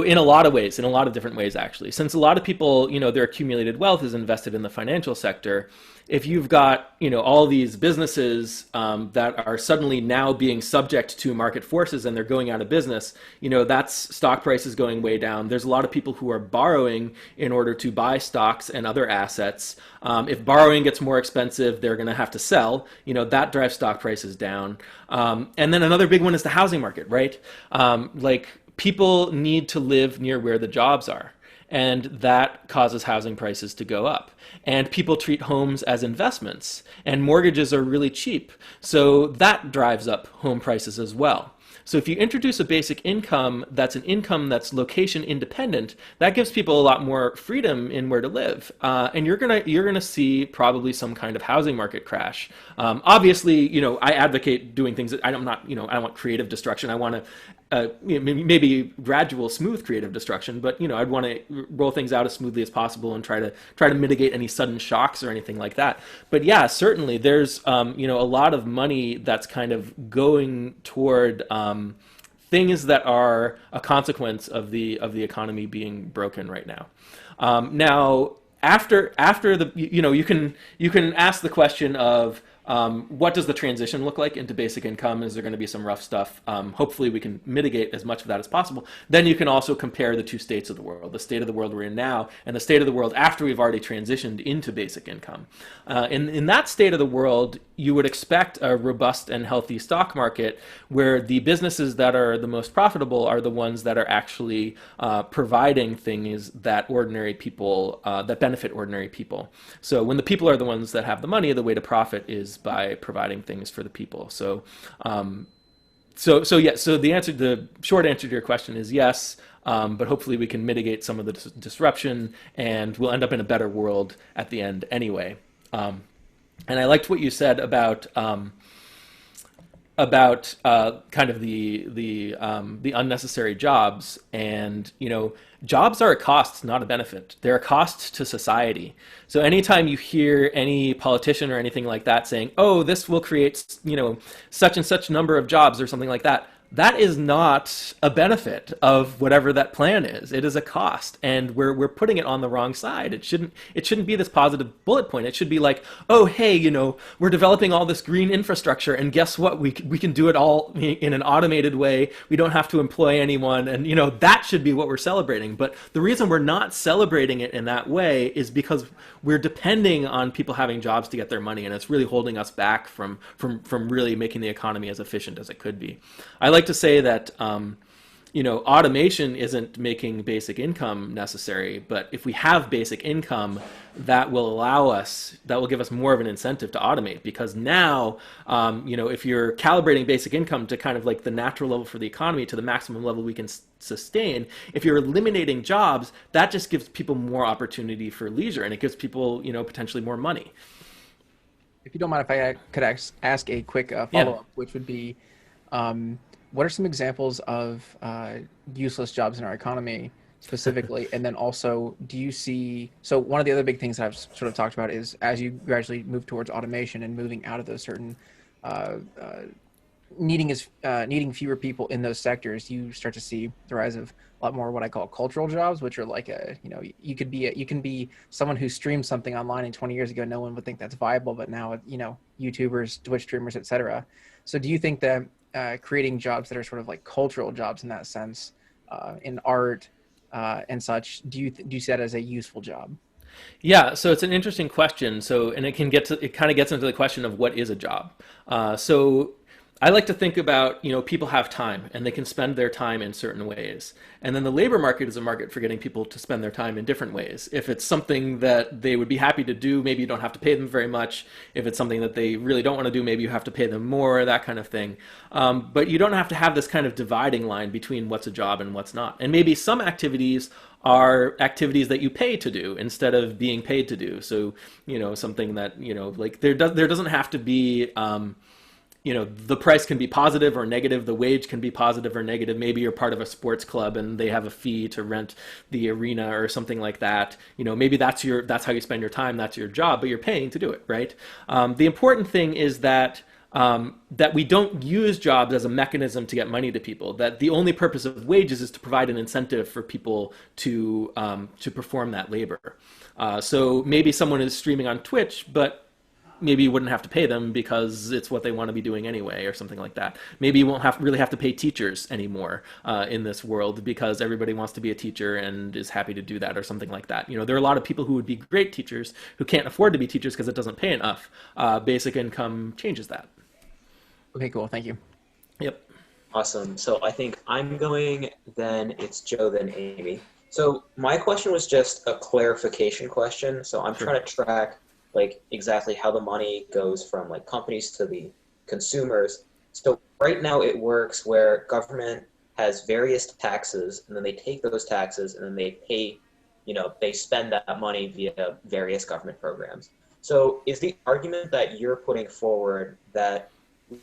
in a lot of ways, in a lot of different ways, actually, since a lot of people, their accumulated wealth is invested in the financial sector, if you've got, all these businesses that are suddenly now being subject to market forces and they're going out of business, that's stock prices going way down. There's a lot of people who are borrowing in order to buy stocks and other assets. If borrowing gets more expensive, they're going to have to sell. That drives stock prices down. And then another big one is the housing market, right? People need to live near where the jobs are. And that causes housing prices to go up. And people treat homes as investments, and mortgages are really cheap. So that drives up home prices as well. So if you introduce a basic income that's an income that's location independent, that gives people a lot more freedom in where to live. And you're gonna see probably some kind of housing market crash. Obviously, I advocate doing things that I don't want creative destruction. I want to maybe gradual, smooth creative destruction, but I'd want to roll things out as smoothly as possible and try to mitigate any sudden shocks or anything like that. But yeah, certainly there's a lot of money that's kind of going toward things that are a consequence of the economy being broken right now. Now, after the you can ask the question of what does the transition look like into basic income? Is there going to be some rough stuff? Hopefully we can mitigate as much of that as possible. Then you can also compare the two states of the world, the state of the world we're in now and the state of the world after we've already transitioned into basic income. In that state of the world, you would expect a robust and healthy stock market where the businesses that are the most profitable are the ones that are actually providing things that ordinary people, that benefit ordinary people. So when the people are the ones that have the money, the way to profit is by providing things for the people. So the short answer to your question is yes. but hopefully we can mitigate some of the disruption, and we'll end up in a better world at the end anyway. And I liked what you said about kind of the unnecessary jobs. And jobs are a cost, not a benefit. They're a cost to society. So anytime you hear any politician or anything like that saying, "Oh, this will create such and such number of jobs" or something like that, that is not a benefit of whatever that plan is. It is a cost, and we're putting it on the wrong side. It shouldn't be this positive bullet point. It should be like, oh, hey, we're developing all this green infrastructure, and guess what? We can do it all in an automated way. We don't have to employ anyone, and that should be what we're celebrating. But the reason we're not celebrating it in that way is because we're depending on people having jobs to get their money, and it's really holding us back from really making the economy as efficient as it could be. I like to say that automation isn't making basic income necessary, but if we have basic income, that will give us more of an incentive to automate, because now if you're calibrating basic income to kind of like the natural level for the economy, to the maximum level we can sustain, if you're eliminating jobs, that just gives people more opportunity for leisure, and it gives people potentially more money. If you don't mind, if I could ask a quick follow-up, which would be, what are some examples of useless jobs in our economy specifically? And then also, do you see, so one of the other big things that I've sort of talked about is as you gradually move towards automation and moving out of those certain needing fewer people in those sectors, you start to see the rise of a lot more what I call cultural jobs, which are like you can be someone who streamed something online, and 20 years ago no one would think that's viable, but now YouTubers, Twitch streamers, etc. So do you think that creating jobs that are sort of like cultural jobs in that sense, in art and such, do you see that as a useful job? Yeah, so it's an interesting question. And it kind of gets into the question of what is a job. So I like to think about, people have time and they can spend their time in certain ways. And then the labor market is a market for getting people to spend their time in different ways. If it's something that they would be happy to do, maybe you don't have to pay them very much. If it's something that they really don't want to do, maybe you have to pay them more, that kind of thing. But you don't have to have this kind of dividing line between what's a job and what's not. And maybe some activities are activities that you pay to do instead of being paid to do. So, something that, like there doesn't have to be, the price can be positive or negative. The wage can be positive or negative. Maybe you're part of a sports club and they have a fee to rent the arena or something like that. Maybe that's how you spend your time. That's your job, but you're paying to do it, right? The important thing is that we don't use jobs as a mechanism to get money to people. That the only purpose of wages is to provide an incentive for people to perform that labor. So maybe someone is streaming on Twitch, but maybe you wouldn't have to pay them because it's what they want to be doing anyway, or something like that. Maybe you won't really have to pay teachers anymore in this world because everybody wants to be a teacher and is happy to do that, or something like that. There are a lot of people who would be great teachers who can't afford to be teachers because it doesn't pay enough. Basic income changes that. Okay, cool. Thank you. Yep. Awesome. So I think I'm going, then it's Joe, then Amy. So my question was just a clarification question. So I'm trying to track like exactly how the money goes from like companies to the consumers. So right now it works where government has various taxes, and then they take those taxes and then they pay, they spend that money via various government programs. So is the argument that you're putting forward that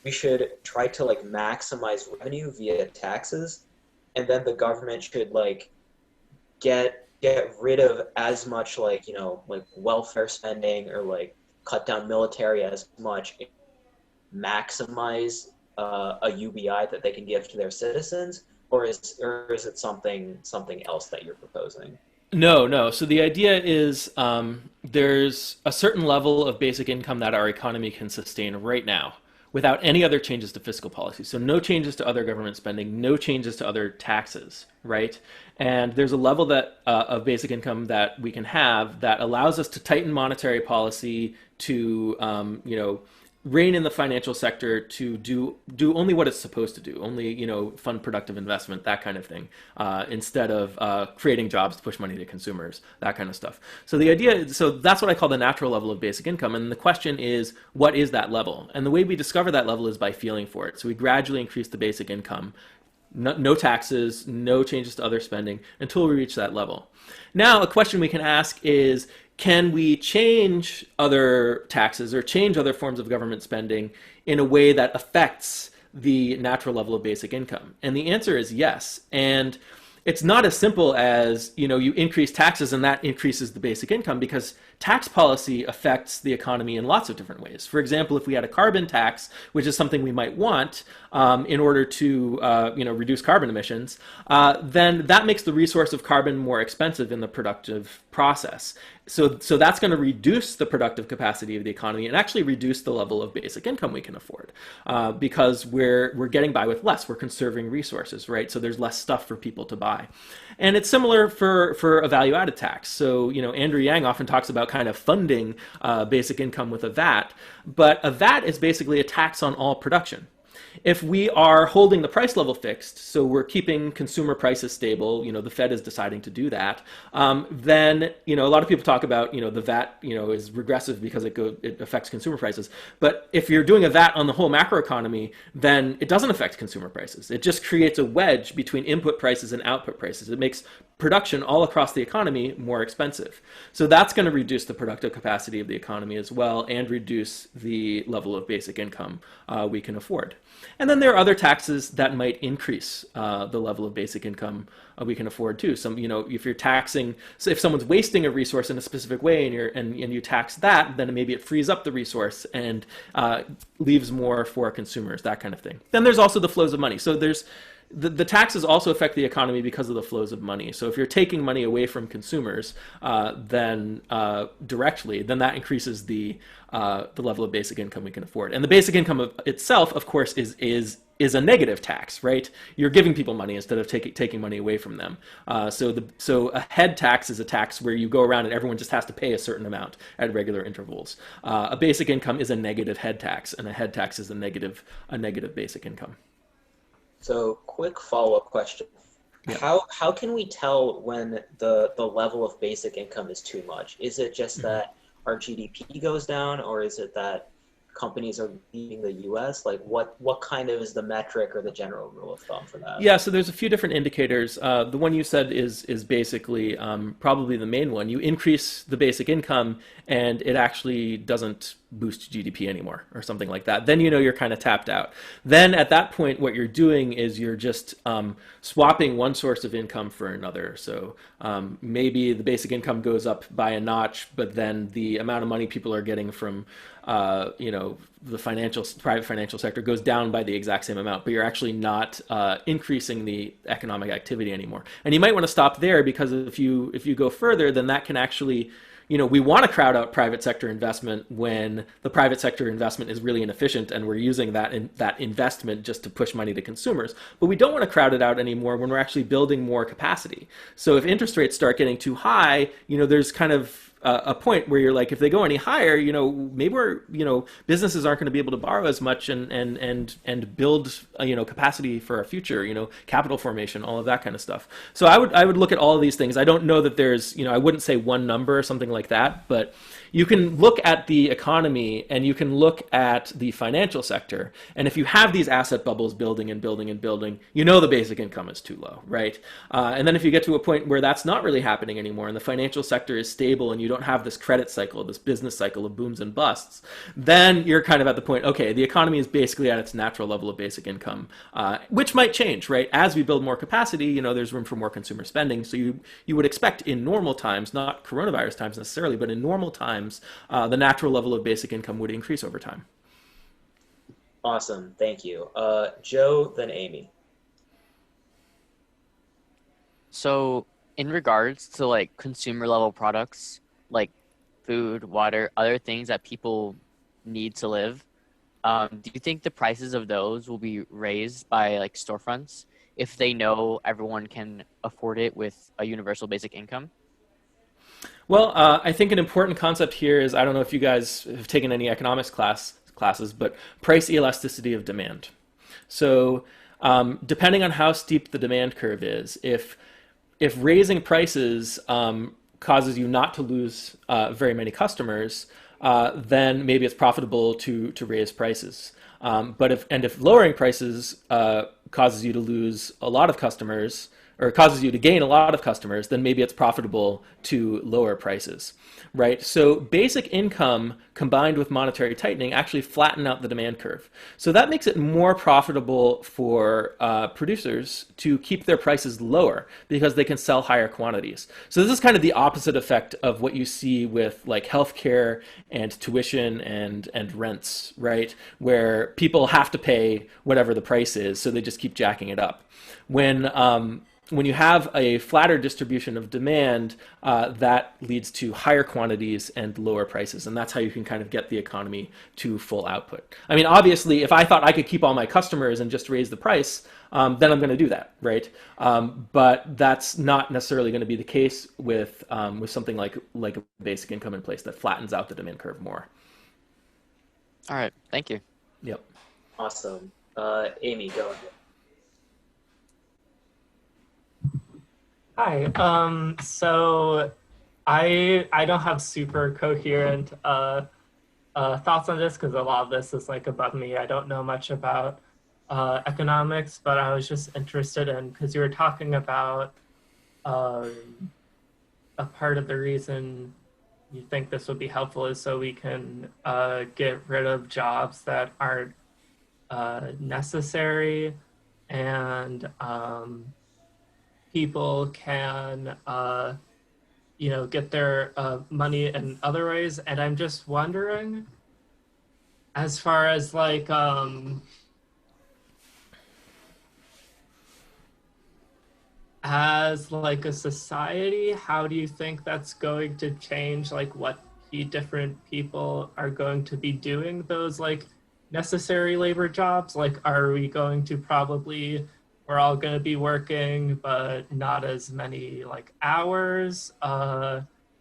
we should try to like maximize revenue via taxes, and then the government should like get rid of as much like welfare spending, or like cut down military as much, maximize a UBI that they can give to their citizens, or is it something else that you're proposing? No. So the idea is there's a certain level of basic income that our economy can sustain right now without any other changes to fiscal policy. So no changes to other government spending, no changes to other taxes, right? And there's a level that of basic income that we can have that allows us to tighten monetary policy, to rein in the financial sector, to do only what it's supposed to do, only fund productive investment, that kind of thing, instead of creating jobs to push money to consumers, that kind of stuff. So that's what I call the natural level of basic income. And the question is, what is that level? And the way we discover that level is by feeling for it. So we gradually increase the basic income. no taxes, no changes to other spending until we reach that level. Now, a question we can ask is, can we change other taxes or change other forms of government spending in a way that affects the natural level of basic income? And the answer is yes. And it's not as simple as, you increase taxes and that increases the basic income, because tax policy affects the economy in lots of different ways. For example, if we had a carbon tax, which is something we might want in order to reduce carbon emissions, then that makes the resource of carbon more expensive in the productive process. So that's going to reduce the productive capacity of the economy and actually reduce the level of basic income we can afford, because we're getting by with less. We're conserving resources, right? So there's less stuff for people to buy. And it's similar for a value-added tax. So, Andrew Yang often talks about kind of funding basic income with a VAT, but a VAT is basically a tax on all production. If we are holding the price level fixed, so we're keeping consumer prices stable, the Fed is deciding to do that, then, a lot of people talk about, the VAT, is regressive because it affects consumer prices. But if you're doing a VAT on the whole macroeconomy, then it doesn't affect consumer prices. It just creates a wedge between input prices and output prices. It makes production all across the economy more expensive. So that's going to reduce the productive capacity of the economy as well and reduce the level of basic income we can afford. And then there are other taxes that might increase the level of basic income we can afford too. If you're taxing, so if someone's wasting a resource in a specific way and you tax that, then maybe it frees up the resource and leaves more for consumers, that kind of thing. Then there's also the flows of money. So there's the taxes also affect the economy because of the flows of money. So if you're taking money away from consumers, then directly, then that increases the level of basic income we can afford. And the basic income itself, of course, is a negative tax, right? You're giving people money instead of taking money away from them. So a head tax is a tax where you go around and everyone just has to pay a certain amount at regular intervals. A basic income is a negative head tax, and a head tax is a negative basic income. So, quick follow-up question. Yeah. How can we tell when the level of basic income is too much? Is it just that our GDP goes down, or is it that companies are leaving the US? Like what kind of is the metric or the general rule of thumb for that? Yeah, so there's a few different indicators. The one you said is basically probably the main one. You increase the basic income and it actually doesn't boost GDP anymore or something like that. Then you're kind of tapped out. Then at that point, what you're doing is you're just swapping one source of income for another. So maybe the basic income goes up by a notch, but then the amount of money people are getting from the private financial sector goes down by the exact same amount, but you're actually not increasing the economic activity anymore. And you might want to stop there, because if you go further, then that can actually, we want to crowd out private sector investment when the private sector investment is really inefficient and we're using that investment just to push money to consumers. But we don't want to crowd it out anymore when we're actually building more capacity. So if interest rates start getting too high, there's kind of a point where you're like, if they go any higher, maybe businesses aren't going to be able to borrow as much and build, capacity for our future, capital formation, all of that kind of stuff. So I would look at all of these things. I don't know that there's, I wouldn't say one number or something like that, but you can look at the economy and you can look at the financial sector. And if you have these asset bubbles building and building and building, the basic income is too low, right? And then if you get to a point where that's not really happening anymore and the financial sector is stable and you don't have this credit cycle, this business cycle of booms and busts, then you're kind of at the point, okay, the economy is basically at its natural level of basic income, which might change, right? As we build more capacity, there's room for more consumer spending. So you would expect in normal times, not coronavirus times necessarily, but in normal times, the natural level of basic income would increase over time. Awesome, thank you. Joe, then Amy. So in regards to consumer level products, like food, water, other things that people need to live, do you think the prices of those will be raised by storefronts if they know everyone can afford it with a universal basic income? Well, I think an important concept here is, I don't know if you guys have taken any economics classes, but price elasticity of demand. So depending on how steep the demand curve is, if raising prices causes you not to lose very many customers, then maybe it's profitable to raise prices. But if lowering prices causes you to lose a lot of customers, or causes you to gain a lot of customers, then maybe it's profitable to lower prices, right? So basic income combined with monetary tightening actually flatten out the demand curve. So that makes it more profitable for producers to keep their prices lower because they can sell higher quantities. So this is kind of the opposite effect of what you see with like healthcare and tuition and rents, right? Where people have to pay whatever the price is, so they just keep jacking it up. When you have a flatter distribution of demand, that leads to higher quantities and lower prices. And that's how you can kind of get the economy to full output. I mean, obviously, if I thought I could keep all my customers and just raise the price, then I'm going to do that, right? But that's not necessarily going to be the case with something like a basic income in place that flattens out the demand curve more. All right. Thank you. Yep. Awesome. Amy, go ahead. Hi. So I don't have super coherent thoughts on this because a lot of this is like above me. I don't know much about economics, but I was just interested in, because you were talking about a part of the reason you think this would be helpful is so we can get rid of jobs that aren't necessary, and people can, get their money in other ways. And I'm just wondering, as far as like, as like a society, how do you think that's going to change, like what different people are going to be doing those like necessary labor jobs? Like, are we going to probably, we're all going to be working, but not as many like hours?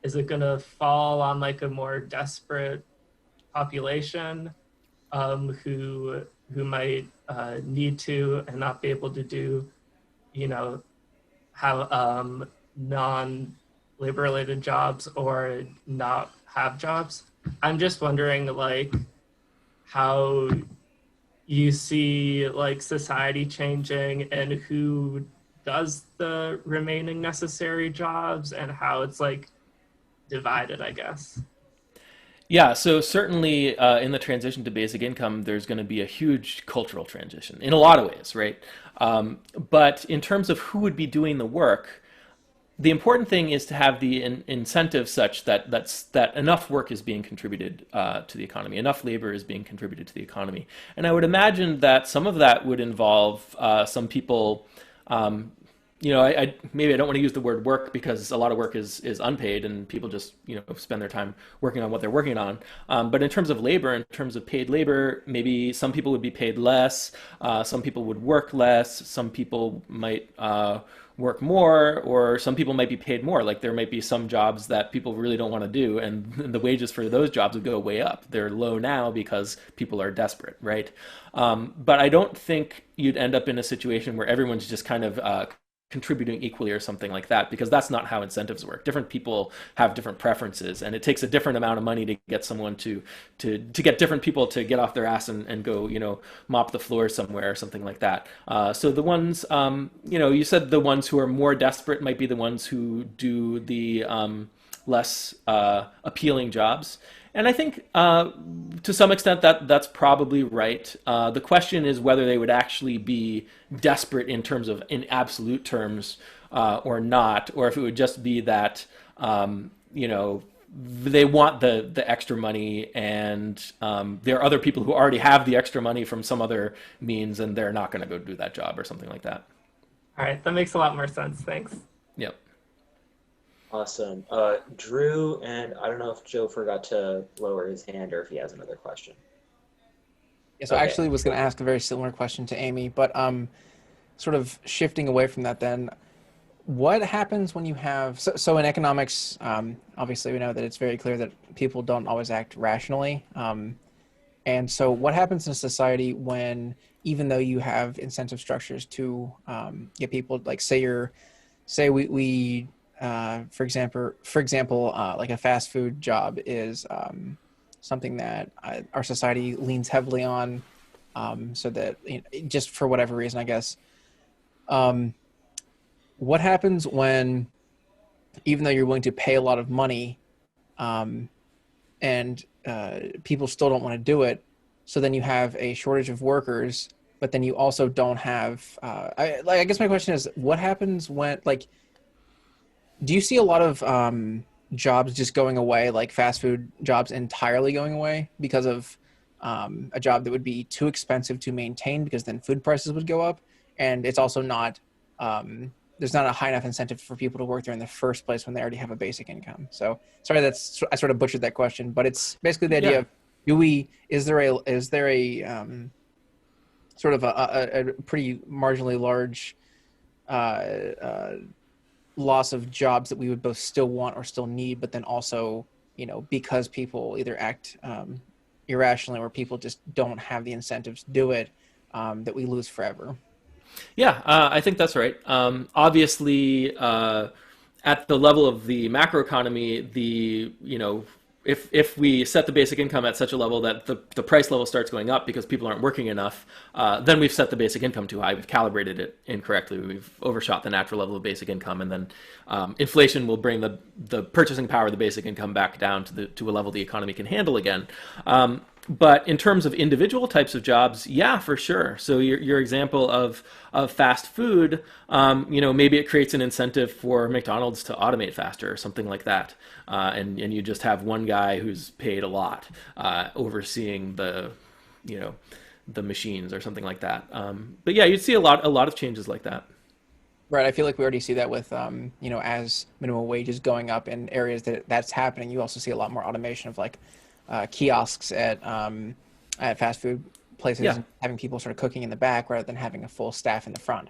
Is it going to fall on like a more desperate population who might need to and not be able to do, have non-labor related jobs or not have jobs? I'm just wondering like how you see like society changing and who does the remaining necessary jobs and how it's like divided, I guess. Yeah, so certainly in the transition to basic income, there's going to be a huge cultural transition in a lot of ways, right? But in terms of who would be doing the work, the important thing is to have the incentive such that enough work is being contributed to the economy, enough labor is being contributed to the economy, and I would imagine that some of that would involve some people. Maybe I don't want to use the word work because a lot of work is unpaid and people just spend their time working on what they're working on. But in terms of labor, in terms of paid labor, maybe some people would be paid less, some people would work less, some people might work more, or some people might be paid more. Like there might be some jobs that people really don't want to do, and the wages for those jobs would go way up. They're low now because people are desperate, right? But I don't think you'd end up in a situation where everyone's just kind of contributing equally or something like that, because that's not how incentives work. Different people have different preferences, and it takes a different amount of money to get someone to get different people to get off their ass and go mop the floor somewhere or something like that. So the ones you said the ones who are more desperate might be the ones who do the less appealing jobs. And I think to some extent that's probably right. The question is whether they would actually be desperate in absolute terms or not, or if it would just be that they want the extra money, and there are other people who already have the extra money from some other means, and they're not going to go do that job or something like that. All right, that makes a lot more sense. Thanks. Yep. Awesome. Drew, and I don't know if Joe forgot to lower his hand or if he has another question. Yeah, so I actually was going to ask a very similar question to Amy, but sort of shifting away from that then, what happens when you have, so in economics, obviously we know that it's very clear that people don't always act rationally. And so what happens in a society when, even though you have incentive structures to get people, like for example, like a fast food job is something that our society leans heavily on, so that just for whatever reason, I guess. What happens when, even though you're willing to pay a lot of money, and people still don't want to do it? So then you have a shortage of workers, but then you also don't have. I guess my question is, what happens when, like, do you see a lot of jobs just going away, like fast food jobs entirely going away because of a job that would be too expensive to maintain, because then food prices would go up, and it's also not there's not a high enough incentive for people to work there in the first place when they already have a basic income. So sorry, I sort of butchered that question, but it's basically the idea of, is there a sort of a pretty marginally large loss of jobs that we would both still want or still need, but then also, because people either act irrationally or people just don't have the incentives to do it, that we lose forever? Yeah, I think that's right. Obviously, at the level of the macroeconomy, if we set the basic income at such a level that the price level starts going up because people aren't working enough, then we've set the basic income too high. We've calibrated it incorrectly. We've overshot the natural level of basic income, and then inflation will bring the purchasing power of the basic income back down to a level the economy can handle again. But in terms of individual types of jobs, yeah, for sure. So your example of fast food, maybe it creates an incentive for McDonald's to automate faster or something like that, and you just have one guy who's paid a lot overseeing the machines or something like that. But yeah, you'd see a lot of changes like that. Right. I feel like we already see that with, as minimum wage is going up in areas that's happening. You also see a lot more automation of like kiosks at fast food places, Yeah. and having people sort of cooking in the back rather than having a full staff in the front.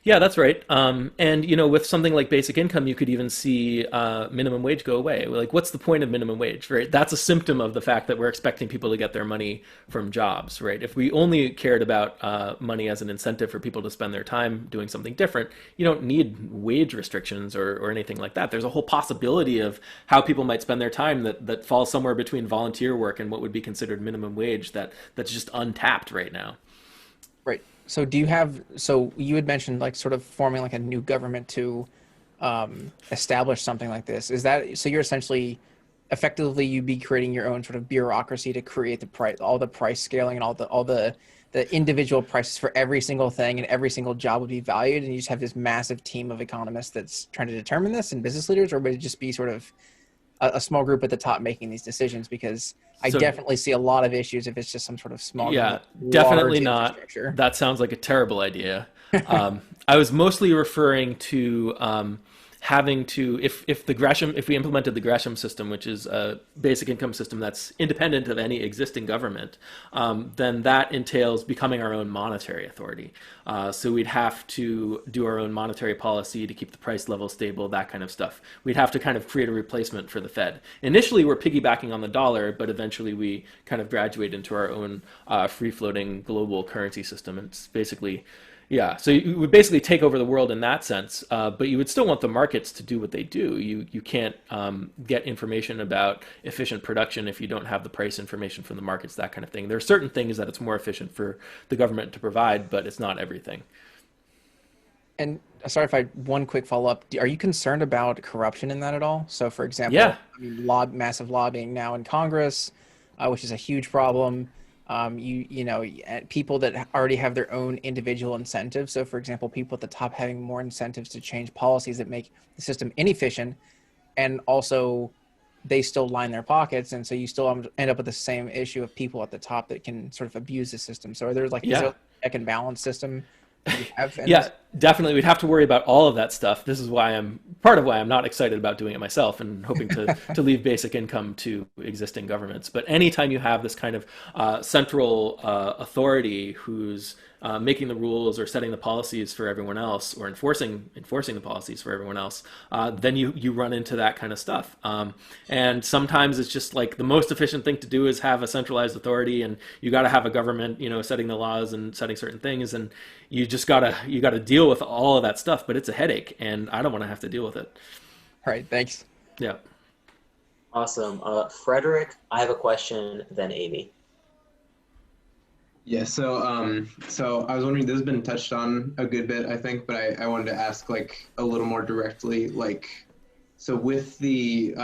Yeah, that's right. And with something like basic income, you could even see minimum wage go away. Like, what's the point of minimum wage, right? That's a symptom of the fact that we're expecting people to get their money from jobs, right? If we only cared about money as an incentive for people to spend their time doing something different, you don't need wage restrictions or anything like that. There's a whole possibility of how people might spend their time that falls somewhere between volunteer work and what would be considered minimum wage that's just untapped right now. Right. So you had mentioned like sort of forming like a new government to establish something like this. Is that, so you're essentially effectively you'd be creating your own sort of bureaucracy to create the price, all the price scaling and all the individual prices for every single thing, and every single job would be valued, and you just have this massive team of economists that's trying to determine this, and business leaders? Or would it just be sort of a small group at the top making these decisions? Because I definitely see a lot of issues if it's just some sort of small, yeah, definitely not. Infrastructure. That sounds like a terrible idea. I was mostly referring to having to, if we implemented the Greshm system, which is a basic income system that's independent of any existing government, then that entails becoming our own monetary authority. So we'd have to do our own monetary policy to keep the price level stable, that kind of stuff. We'd have to kind of create a replacement for the Fed. Initially, we're piggybacking on the dollar, but eventually we kind of graduate into our own free-floating global currency system. And it's basically, yeah, so you would basically take over the world in that sense, but you would still want the markets to do what they do. You can't get information about efficient production if you don't have the price information from the markets, that kind of thing. There are certain things that it's more efficient for the government to provide, but it's not everything. And sorry if one quick follow-up. Are you concerned about corruption in that at all? So for example, Yeah. I mean, massive lobbying now in Congress, which is a huge problem. People that already have their own individual incentives. So for example, people at the top having more incentives to change policies that make the system inefficient, and also they still line their pockets. And so you still end up with the same issue of people at the top that can sort of abuse the system. So is there a check and balance system that you have? Yeah, definitely. We'd have to worry about all of that stuff. This is part of why I'm not excited about doing it myself and hoping to leave basic income to existing governments. But anytime you have this kind of central authority who's making the rules or setting the policies for everyone else, or enforcing the policies for everyone else, then you run into that kind of stuff. And sometimes it's just like the most efficient thing to do is have a centralized authority, and you got to have a government, setting the laws and setting certain things, and you gotta deal with all of that stuff. But it's a headache, and I don't want to have to deal with it. All right, thanks. Yeah. Awesome. Frederick, I have a question, then Amy. Yeah, so I was wondering, this has been touched on a good bit, I think, but I wanted to ask like a little more directly, like, so with the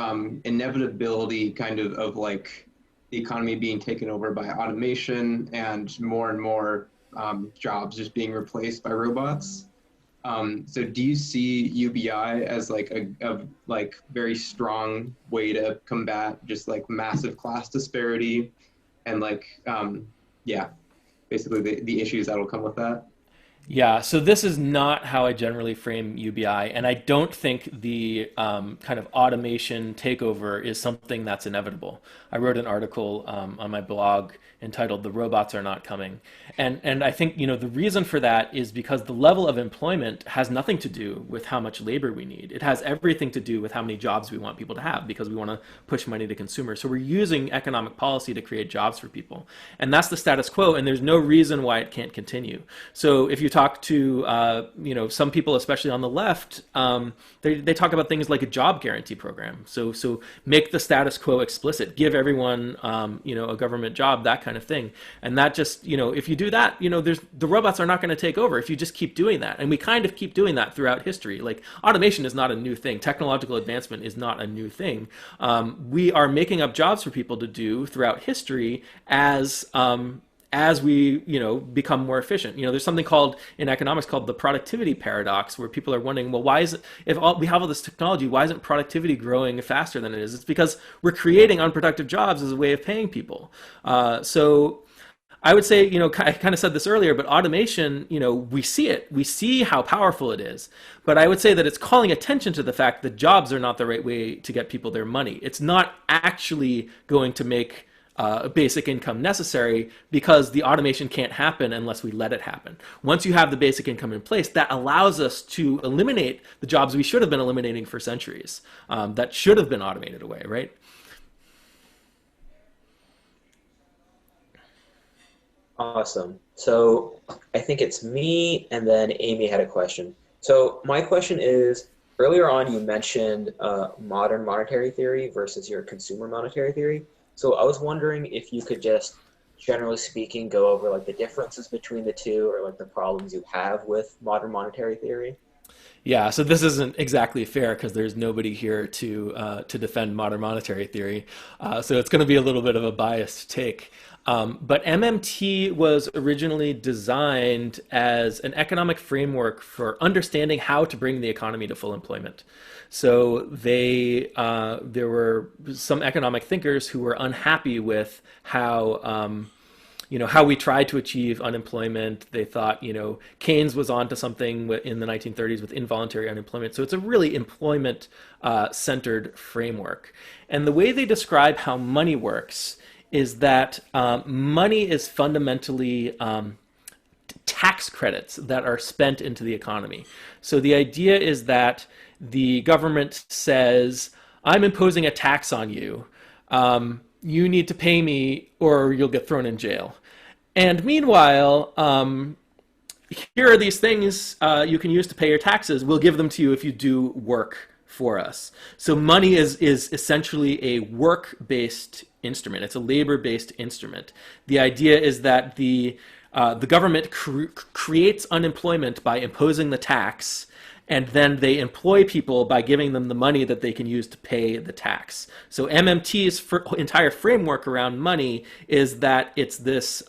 inevitability kind of like the economy being taken over by automation and more jobs just being replaced by robots. So do you see UBI as like a like very strong way to combat just like massive class disparity and like yeah, basically the issues that will come with that? Yeah, so this is not how I generally frame UBI, and I don't think the kind of automation takeover is something that's inevitable. I wrote an article on my blog entitled "The Robots Are Not Coming," and I think the reason for that is because the level of employment has nothing to do with how much labor we need. It has everything to do with how many jobs we want people to have because we want to push money to consumers. So we're using economic policy to create jobs for people, and that's the status quo. And there's no reason why it can't continue. So if you talk to some people, especially on the left, they talk about things like a job guarantee program. So make the status quo explicit, give everyone a government job, that kind of thing. And that just if you do that, the robots are not going to take over if you just keep doing that. And we kind of keep doing that throughout history. Like automation is not a new thing. Technological advancement is not a new thing. We are making up jobs for people to do throughout history as we become more efficient. There's something called in economics called the productivity paradox, where people are wondering, well, why is it, we have all this technology, why isn't productivity growing faster than it is? It's because we're creating unproductive jobs as a way of paying people. So I would say, I kind of said this earlier, but automation, we see it. We see how powerful it is. But I would say that it's calling attention to the fact that jobs are not the right way to get people their money. It's not actually going to make basic income necessary, because the automation can't happen unless we let it happen. Once you have the basic income in place, that allows us to eliminate the jobs we should have been eliminating for centuries, that should have been automated away, right? Awesome. So I think it's me, and then Amy had a question. So my question is, earlier on you mentioned modern monetary theory versus your consumer monetary theory. So I was wondering if you could just, generally speaking, go over like the differences between the two, or like the problems you have with modern monetary theory. Yeah, so this isn't exactly fair because there's nobody here to defend modern monetary theory. So it's going to be a little bit of a biased take. But MMT was originally designed as an economic framework for understanding how to bring the economy to full employment. So there were some economic thinkers who were unhappy with how we tried to achieve unemployment. They thought, Keynes was onto something in the 1930s with involuntary unemployment. So it's a really employment centered framework. And the way they describe how money works is that money is fundamentally tax credits that are spent into the economy. So the idea is that the government says, I'm imposing a tax on you. You need to pay me or you'll get thrown in jail. And meanwhile, here are these things you can use to pay your taxes. We'll give them to you if you do work for us. So money is essentially a work-based instrument. It's a labor-based instrument. The idea is that the government creates unemployment by imposing the tax, and then they employ people by giving them the money that they can use to pay the tax. So MMT's entire framework around money is that it's this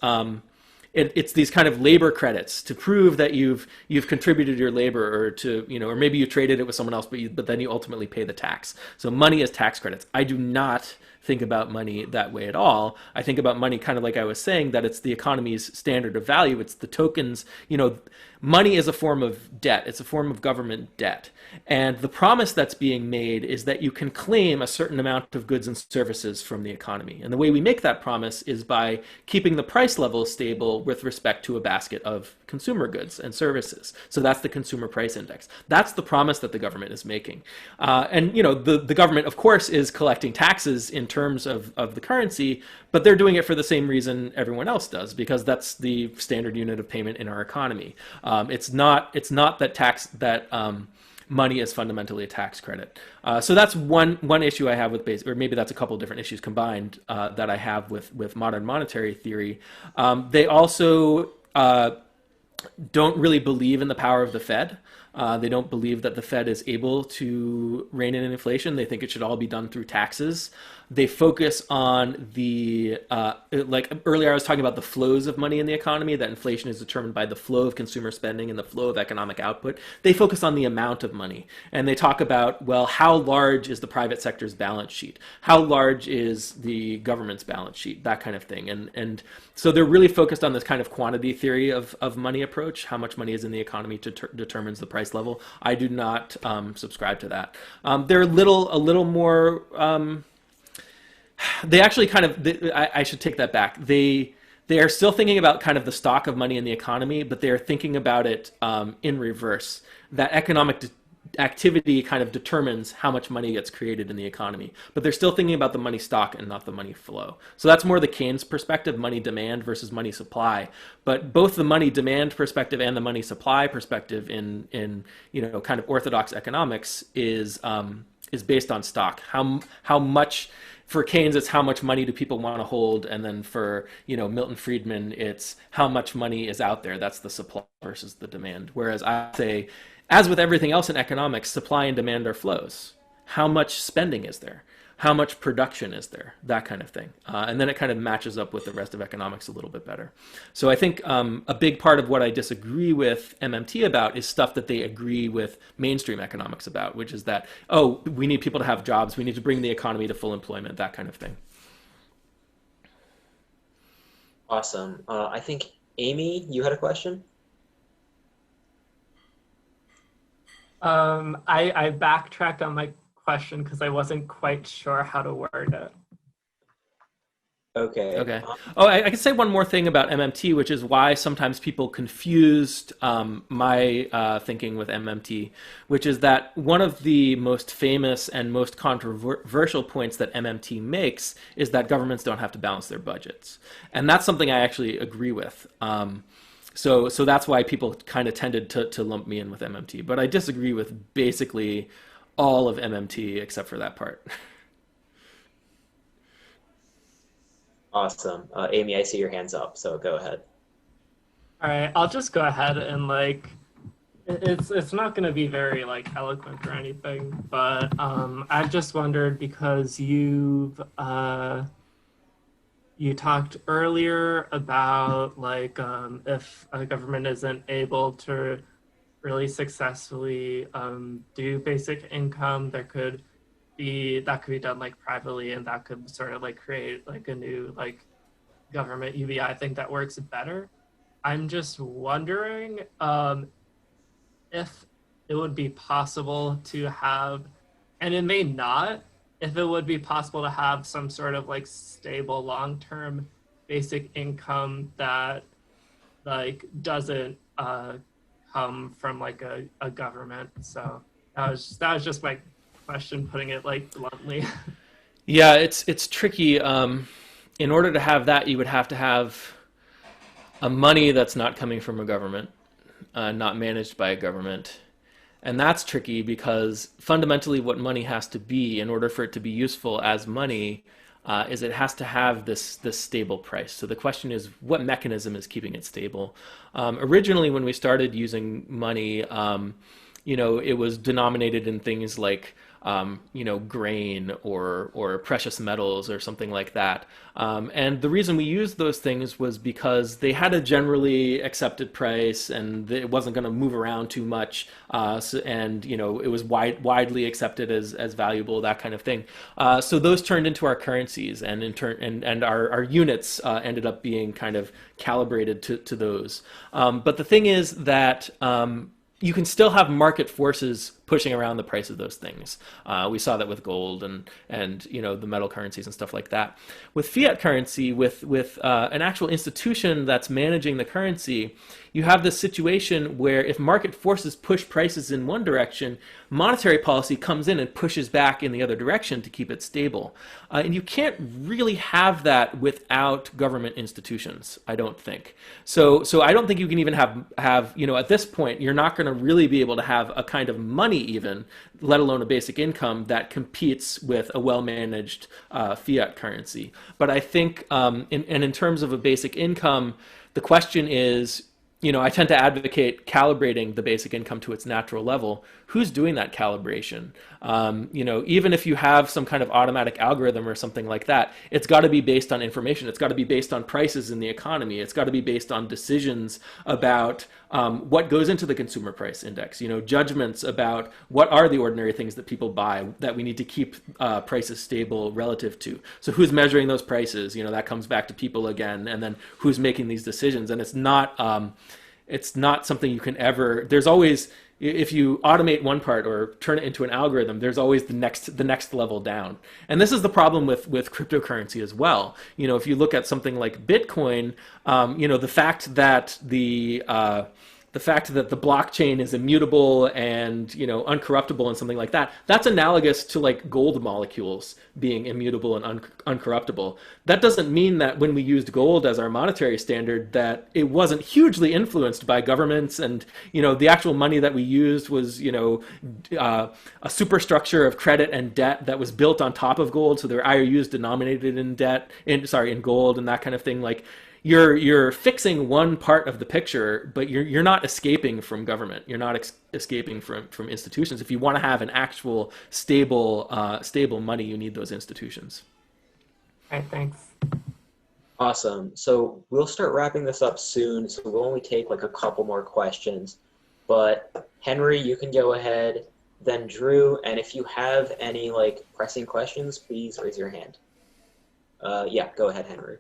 it's these kind of labor credits to prove that you've contributed your labor, or or maybe you traded it with someone else, but then you ultimately pay the tax. So money is tax credits. I do not think about money that way at all. I think about money kind of like I was saying, that it's the economy's standard of value. It's the tokens. Money is a form of debt. It's a form of government debt. And the promise that's being made is that you can claim a certain amount of goods and services from the economy. And the way we make that promise is by keeping the price level stable with respect to a basket of consumer goods and services. So that's the consumer price index. That's the promise that the government is making. And the government, of course, is collecting taxes in terms of the currency, but they're doing it for the same reason everyone else does, because that's the standard unit of payment in our economy. It's not that money is fundamentally a tax credit. So that's one issue I have with basic, or maybe that's a couple of different issues combined that I have with modern monetary theory. They also don't really believe in the power of the Fed. They don't believe that the Fed is able to rein in inflation. They think it should all be done through taxes. They focus on the, like earlier I was talking about the flows of money in the economy, that inflation is determined by the flow of consumer spending and the flow of economic output. They focus on the amount of money. And they talk about, well, how large is the private sector's balance sheet? How large is the government's balance sheet? That kind of thing. And so they're really focused on this kind of quantity theory of money approach. How much money is in the economy determines the price level. I do not subscribe to that. They're a little more... they actually kind of, I should take that back. They are still thinking about kind of the stock of money in the economy, but they're thinking about it in reverse. That economic activity kind of determines how much money gets created in the economy. But they're still thinking about the money stock and not the money flow. So that's more the Keynes perspective, money demand versus money supply. But both the money demand perspective and the money supply perspective in kind of orthodox economics is based on stock. How much... For Keynes, it's how much money do people want to hold, and then for Milton Friedman, it's how much money is out there. That's the supply versus the demand. Whereas I say, as with everything else in economics, supply and demand are flows. How much spending is there? How much production is there? That kind of thing. And then it kind of matches up with the rest of economics a little bit better. So I think a big part of what I disagree with MMT about is stuff that they agree with mainstream economics about, which is that, oh, we need people to have jobs. We need to bring the economy to full employment, that kind of thing. Awesome. I think, Amy, you had a question? I backtracked on my question because I wasn't quite sure how to word it. Okay. Oh, I can say one more thing about MMT, which is why sometimes people confused my thinking with MMT, which is that one of the most famous and most controversial points that MMT makes is that governments don't have to balance their budgets. And that's something I actually agree with. So that's why people kind of tended to lump me in with MMT. But I disagree with basically all of MMT except for that part. Awesome. Amy, I see your hands up, so go ahead. All right, I'll just go ahead and it's not going to be very eloquent or anything, but I just wondered because you talked earlier about if a government isn't able to really successfully do basic income, that could be done privately, and that could sort of create a new government UBI. I think that works better. I'm just wondering if it would be possible to have, and it may not, if it would be possible to have some sort of stable long-term basic income that doesn't come from a government. So that was just my question, putting it bluntly. Yeah, it's tricky. In order to have that, you would have to have a money that's not coming from a government, not managed by a government. And that's tricky because fundamentally what money has to be in order for it to be useful as money is it has to have this stable price. So the question is, what mechanism is keeping it stable? Originally, when we started using money, it was denominated in things like grain or precious metals or something like that. And the reason we used those things was because they had a generally accepted price and it wasn't going to move around too much. And it was widely accepted as valuable, that kind of thing. So those turned into our currencies, and in turn, and our units ended up being kind of calibrated to those. But the thing is that you can still have market forces pushing around the price of those things. We saw that with gold and the metal currencies and stuff like that. With fiat currency, with an actual institution that's managing the currency, you have this situation where if market forces push prices in one direction, monetary policy comes in and pushes back in the other direction to keep it stable. And you can't really have that without government institutions, I don't think. So I don't think you can even have at this point, you're not going to really be able to have a kind of money money even, let alone a basic income that competes with a well-managed fiat currency. But I think, in terms of a basic income, the question is, I tend to advocate calibrating the basic income to its natural level. Who's doing that calibration? Even if you have some kind of automatic algorithm or something like that, it's got to be based on information. It's got to be based on prices in the economy. It's got to be based on decisions about what goes into the consumer price index. Judgments about what are the ordinary things that people buy that we need to keep prices stable relative to. So who's measuring those prices? That comes back to people again, and then who's making these decisions. And it's not something you can ever. There's always, if you automate one part or turn it into an algorithm, there's always the next level down. And this is the problem with cryptocurrency as well. If you look at something like Bitcoin, the fact that the blockchain is immutable and uncorruptible and something like that, that's analogous to like gold molecules being immutable and uncorruptible. That doesn't mean that when we used gold as our monetary standard that it wasn't hugely influenced by governments, and the actual money that we used was a superstructure of credit and debt that was built on top of gold. So there are IOUs denominated in gold and that kind of thing. Like, you're fixing one part of the picture, but you're not escaping from government. You're not escaping from institutions. If you want to have an actual stable money, you need those institutions. All right, thanks. Awesome. So we'll start wrapping this up soon. So we'll only take like a couple more questions. But Henry, you can go ahead. Then Drew, and if you have any like pressing questions, please raise your hand. Yeah, go ahead, Henry.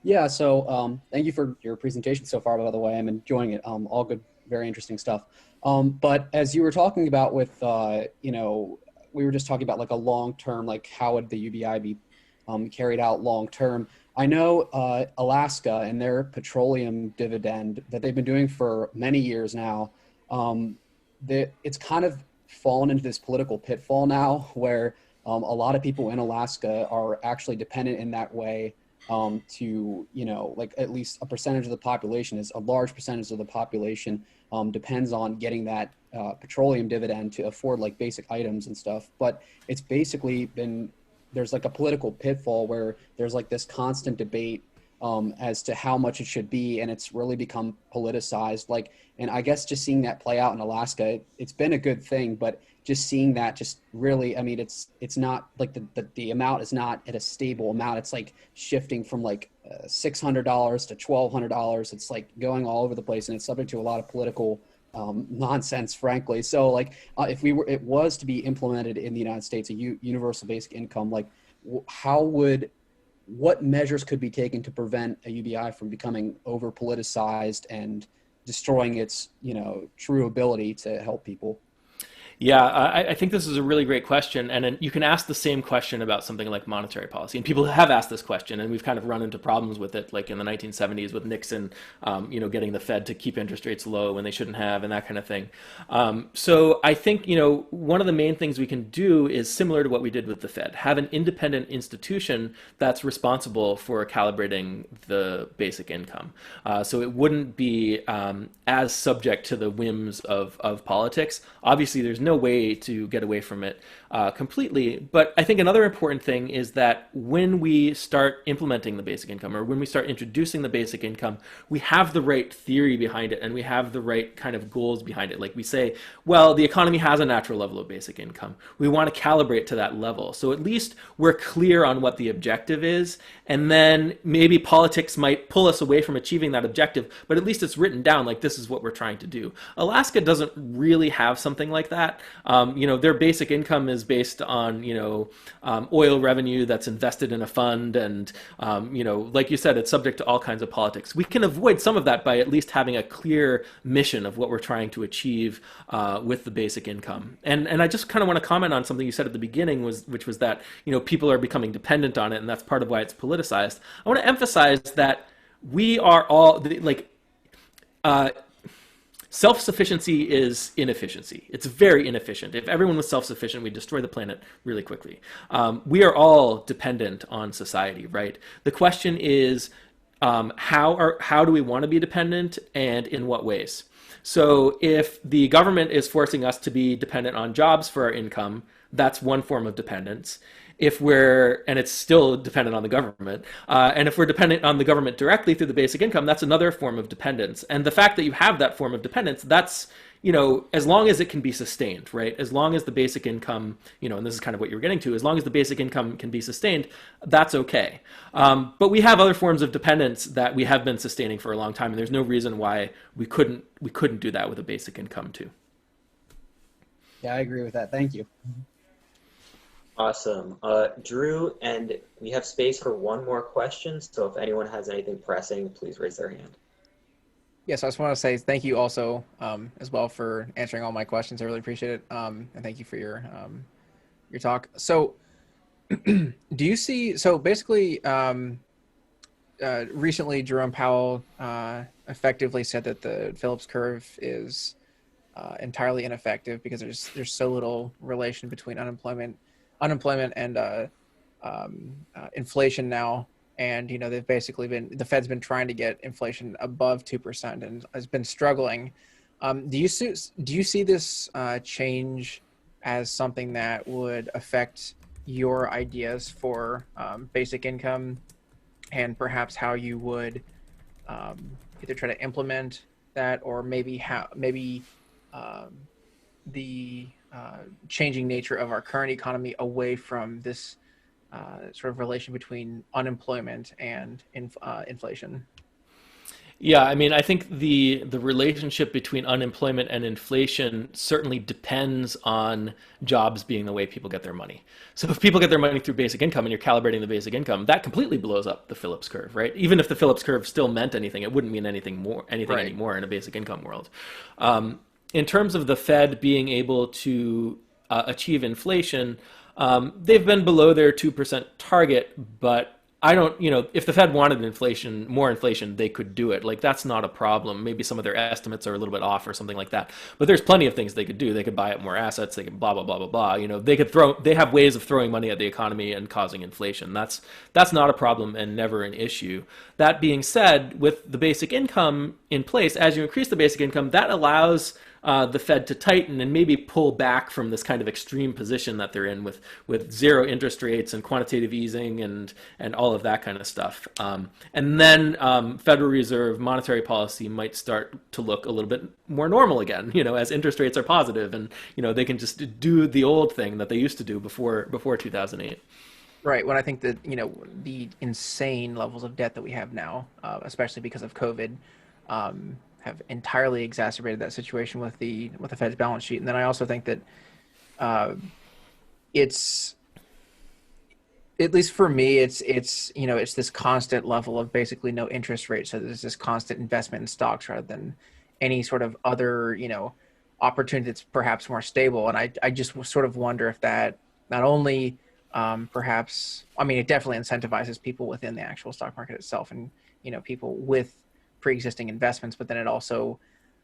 Yeah, so thank you for your presentation so far, by the way. I'm enjoying it. All good, very interesting stuff. But as you were talking about with, we were just talking about like a long-term, like how would the UBI be carried out long-term? I know Alaska and their petroleum dividend that they've been doing for many years now, it's kind of fallen into this political pitfall now where a lot of people in Alaska are actually dependent in that way to, like at least a percentage of the population is a large percentage of the population depends on getting that petroleum dividend to afford like basic items and stuff. But it's basically there's like a political pitfall where there's like this constant debate as to how much it should be. And it's really become politicized. And I guess just seeing that play out in Alaska, it's been a good thing, but just seeing that just really, I mean, it's not like the amount is not at a stable amount. It's like shifting from like $600 to $1,200. It's like going all over the place, and it's subject to a lot of political nonsense, frankly. So like if it was to be implemented in the United States, a universal basic income, like what measures could be taken to prevent a UBI from becoming over politicized and destroying its, true ability to help people? Yeah, I think this is a really great question, and you can ask the same question about something like monetary policy, and people have asked this question, and we've kind of run into problems with it, like in the 1970s with Nixon, getting the Fed to keep interest rates low when they shouldn't have, and that kind of thing. So I think, one of the main things we can do is similar to what we did with the Fed, have an independent institution that's responsible for calibrating the basic income. So it wouldn't be as subject to the whims of politics. Obviously, there's no way to get away from it completely. But I think another important thing is that when we start implementing the basic income, or when we start introducing the basic income, we have the right theory behind it, and we have the right kind of goals behind it. Like we say, well, the economy has a natural level of basic income. We want to calibrate to that level. So at least we're clear on what the objective is, and then maybe politics might pull us away from achieving that objective, but at least it's written down like this is what we're trying to do. Alaska doesn't really have something like that. Their basic income is based on, oil revenue that's invested in a fund. And, like you said, it's subject to all kinds of politics. We can avoid some of that by at least having a clear mission of what we're trying to achieve with the basic income. And I just kind of want to comment on something you said at the beginning, which was that, people are becoming dependent on it, and that's part of why it's politicized. I want to emphasize that we are all self-sufficiency is inefficiency. It's very inefficient. If everyone was self-sufficient, we'd destroy the planet really quickly. We are all dependent on society, right? The question is, how do we want to be dependent, and in what ways? So if the government is forcing us to be dependent on jobs for our income, that's one form of dependence. And it's still dependent on the government. And if we're dependent on the government directly through the basic income, that's another form of dependence. And the fact that you have that form of dependence, that's, as long as it can be sustained, right? As long as the basic income, and this is kind of what you're getting to, as long as the basic income can be sustained, that's okay. But we have other forms of dependence that we have been sustaining for a long time, and there's no reason why we couldn't do that with a basic income too. Yeah, I agree with that. Thank you. Awesome. Drew, and we have space for one more question, so if anyone has anything pressing, please raise their hand. Yes, I just want to say thank you also as well for answering all my questions. I really appreciate it, and thank you for your talk. So, do you see? So basically, recently Jerome Powell effectively said that the Phillips curve is entirely ineffective because there's so little relation between unemployment and inflation now. And they've basically the Fed's been trying to get inflation above 2% and has been struggling. Do you see this change as something that would affect your ideas for basic income, and perhaps how you would either try to implement that, or maybe the changing nature of our current economy away from this sort of relation between unemployment and inflation? Yeah, I mean, I think the relationship between unemployment and inflation certainly depends on jobs being the way people get their money. So if people get their money through basic income and you're calibrating the basic income, that completely blows up the Phillips curve, right? Even if the Phillips curve still meant anything, it wouldn't mean anything Right. anymore in a basic income world. In terms of the Fed being able to achieve inflation, they've been below their 2% target, but I don't, if the Fed wanted more inflation, they could do it. Like, that's not a problem. Maybe some of their estimates are a little bit off or something like that. But there's plenty of things they could do. They could buy up more assets. They could blah, blah, blah, blah, blah. They have ways of throwing money at the economy and causing inflation. That's not a problem and never an issue. That being said, with the basic income in place, as you increase the basic income, that allows the Fed to tighten and maybe pull back from this kind of extreme position that they're in with zero interest rates and quantitative easing and all of that kind of stuff. And then Federal Reserve monetary policy might start to look a little bit more normal again, as interest rates are positive and, they can just do the old thing that they used to do before 2008. Right. When I think that, the insane levels of debt that we have now, especially because of COVID, have entirely exacerbated that situation with the Fed's balance sheet. And then I also think that it's, at least for me, it's this constant level of basically no interest rate. So there's this constant investment in stocks rather than any sort of other, opportunity that's perhaps more stable. And I just sort of wonder if that not only perhaps, I mean, it definitely incentivizes people within the actual stock market itself and, people with pre-existing investments, but then it also,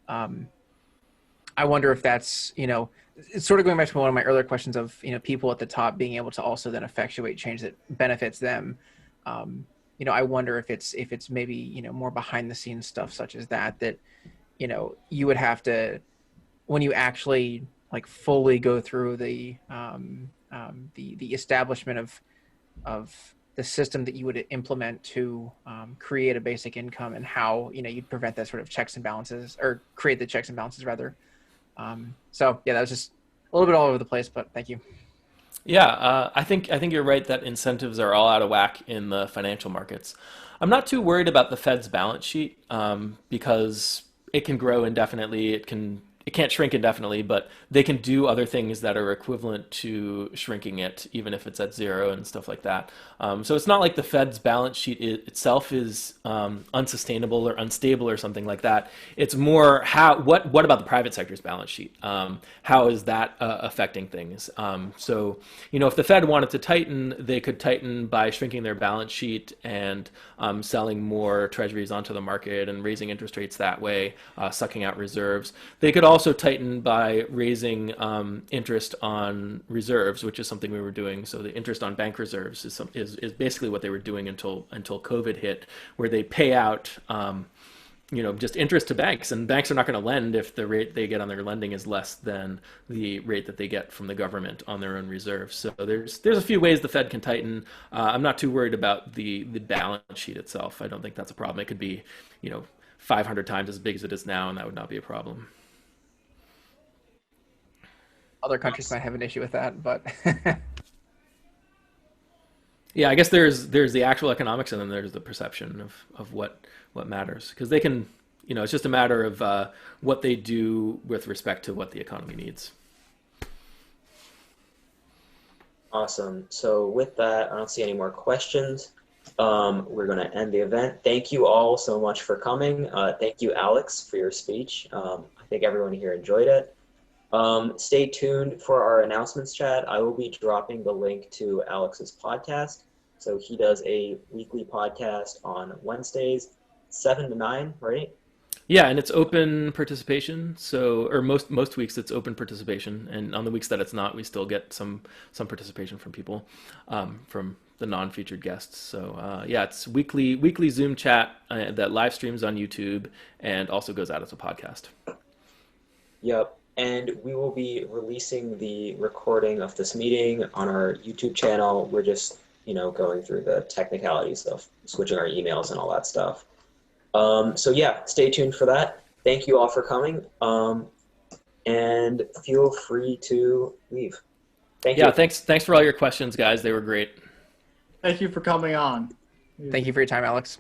I wonder if that's, it's sort of going back to one of my earlier questions of, people at the top being able to also then effectuate change that benefits them. I wonder if it's maybe, more behind the scenes stuff such as that, you would have to, when you actually like fully go through the establishment of the system that you would implement to create a basic income and how, you'd prevent that sort of checks and balances, or create the checks and balances rather. So yeah, that was just a little bit all over the place, but thank you. Yeah, I think you're right that incentives are all out of whack in the financial markets. I'm not too worried about the Fed's balance sheet because it can grow indefinitely. It can't shrink indefinitely, but they can do other things that are equivalent to shrinking it, even if it's at zero and stuff like that. So it's not like the Fed's balance sheet itself is unsustainable or unstable or something like that. It's more what about the private sector's balance sheet? How is that affecting things? So, if the Fed wanted to tighten, they could tighten by shrinking their balance sheet and selling more treasuries onto the market and raising interest rates that way, sucking out reserves. They could also tighten by raising interest on reserves, which is something we were doing. So the interest on bank reserves is basically what they were doing until COVID hit, where they pay out just interest to banks, and banks are not going to lend if the rate they get on their lending is less than the rate that they get from the government on their own reserves. So there's a few ways the Fed can tighten. I'm not too worried about the balance sheet itself. I don't think that's a problem. It could be 500 times as big as it is now, and that would not be a problem. Other countries might have an issue with that, but yeah, I guess there's the actual economics, and then there's the perception of what matters, because they can, it's just a matter of what they do with respect to what the economy needs. Awesome. So with that, I don't see any more questions. We're going to end the event. Thank you all so much for coming. Thank you, Alex, for your speech. I think everyone here enjoyed it. Stay tuned for our announcements chat. I will be dropping the link to Alex's podcast. So he does a weekly podcast on Wednesdays, 7 to 9, right? Yeah, and it's open participation. So, or most weeks it's open participation, and on the weeks that it's not, we still get some participation from people, from the non-featured guests. So yeah, it's weekly Zoom chat that live streams on YouTube and also goes out as a podcast. Yep. And we will be releasing the recording of this meeting on our YouTube channel. We're just, going through the technicalities of switching our emails and all that stuff. So yeah, stay tuned for that. Thank you all for coming. And feel free to leave. Thank you. Yeah, thanks for all your questions, guys. They were great. Thank you for coming on. thank you for your time, Alex.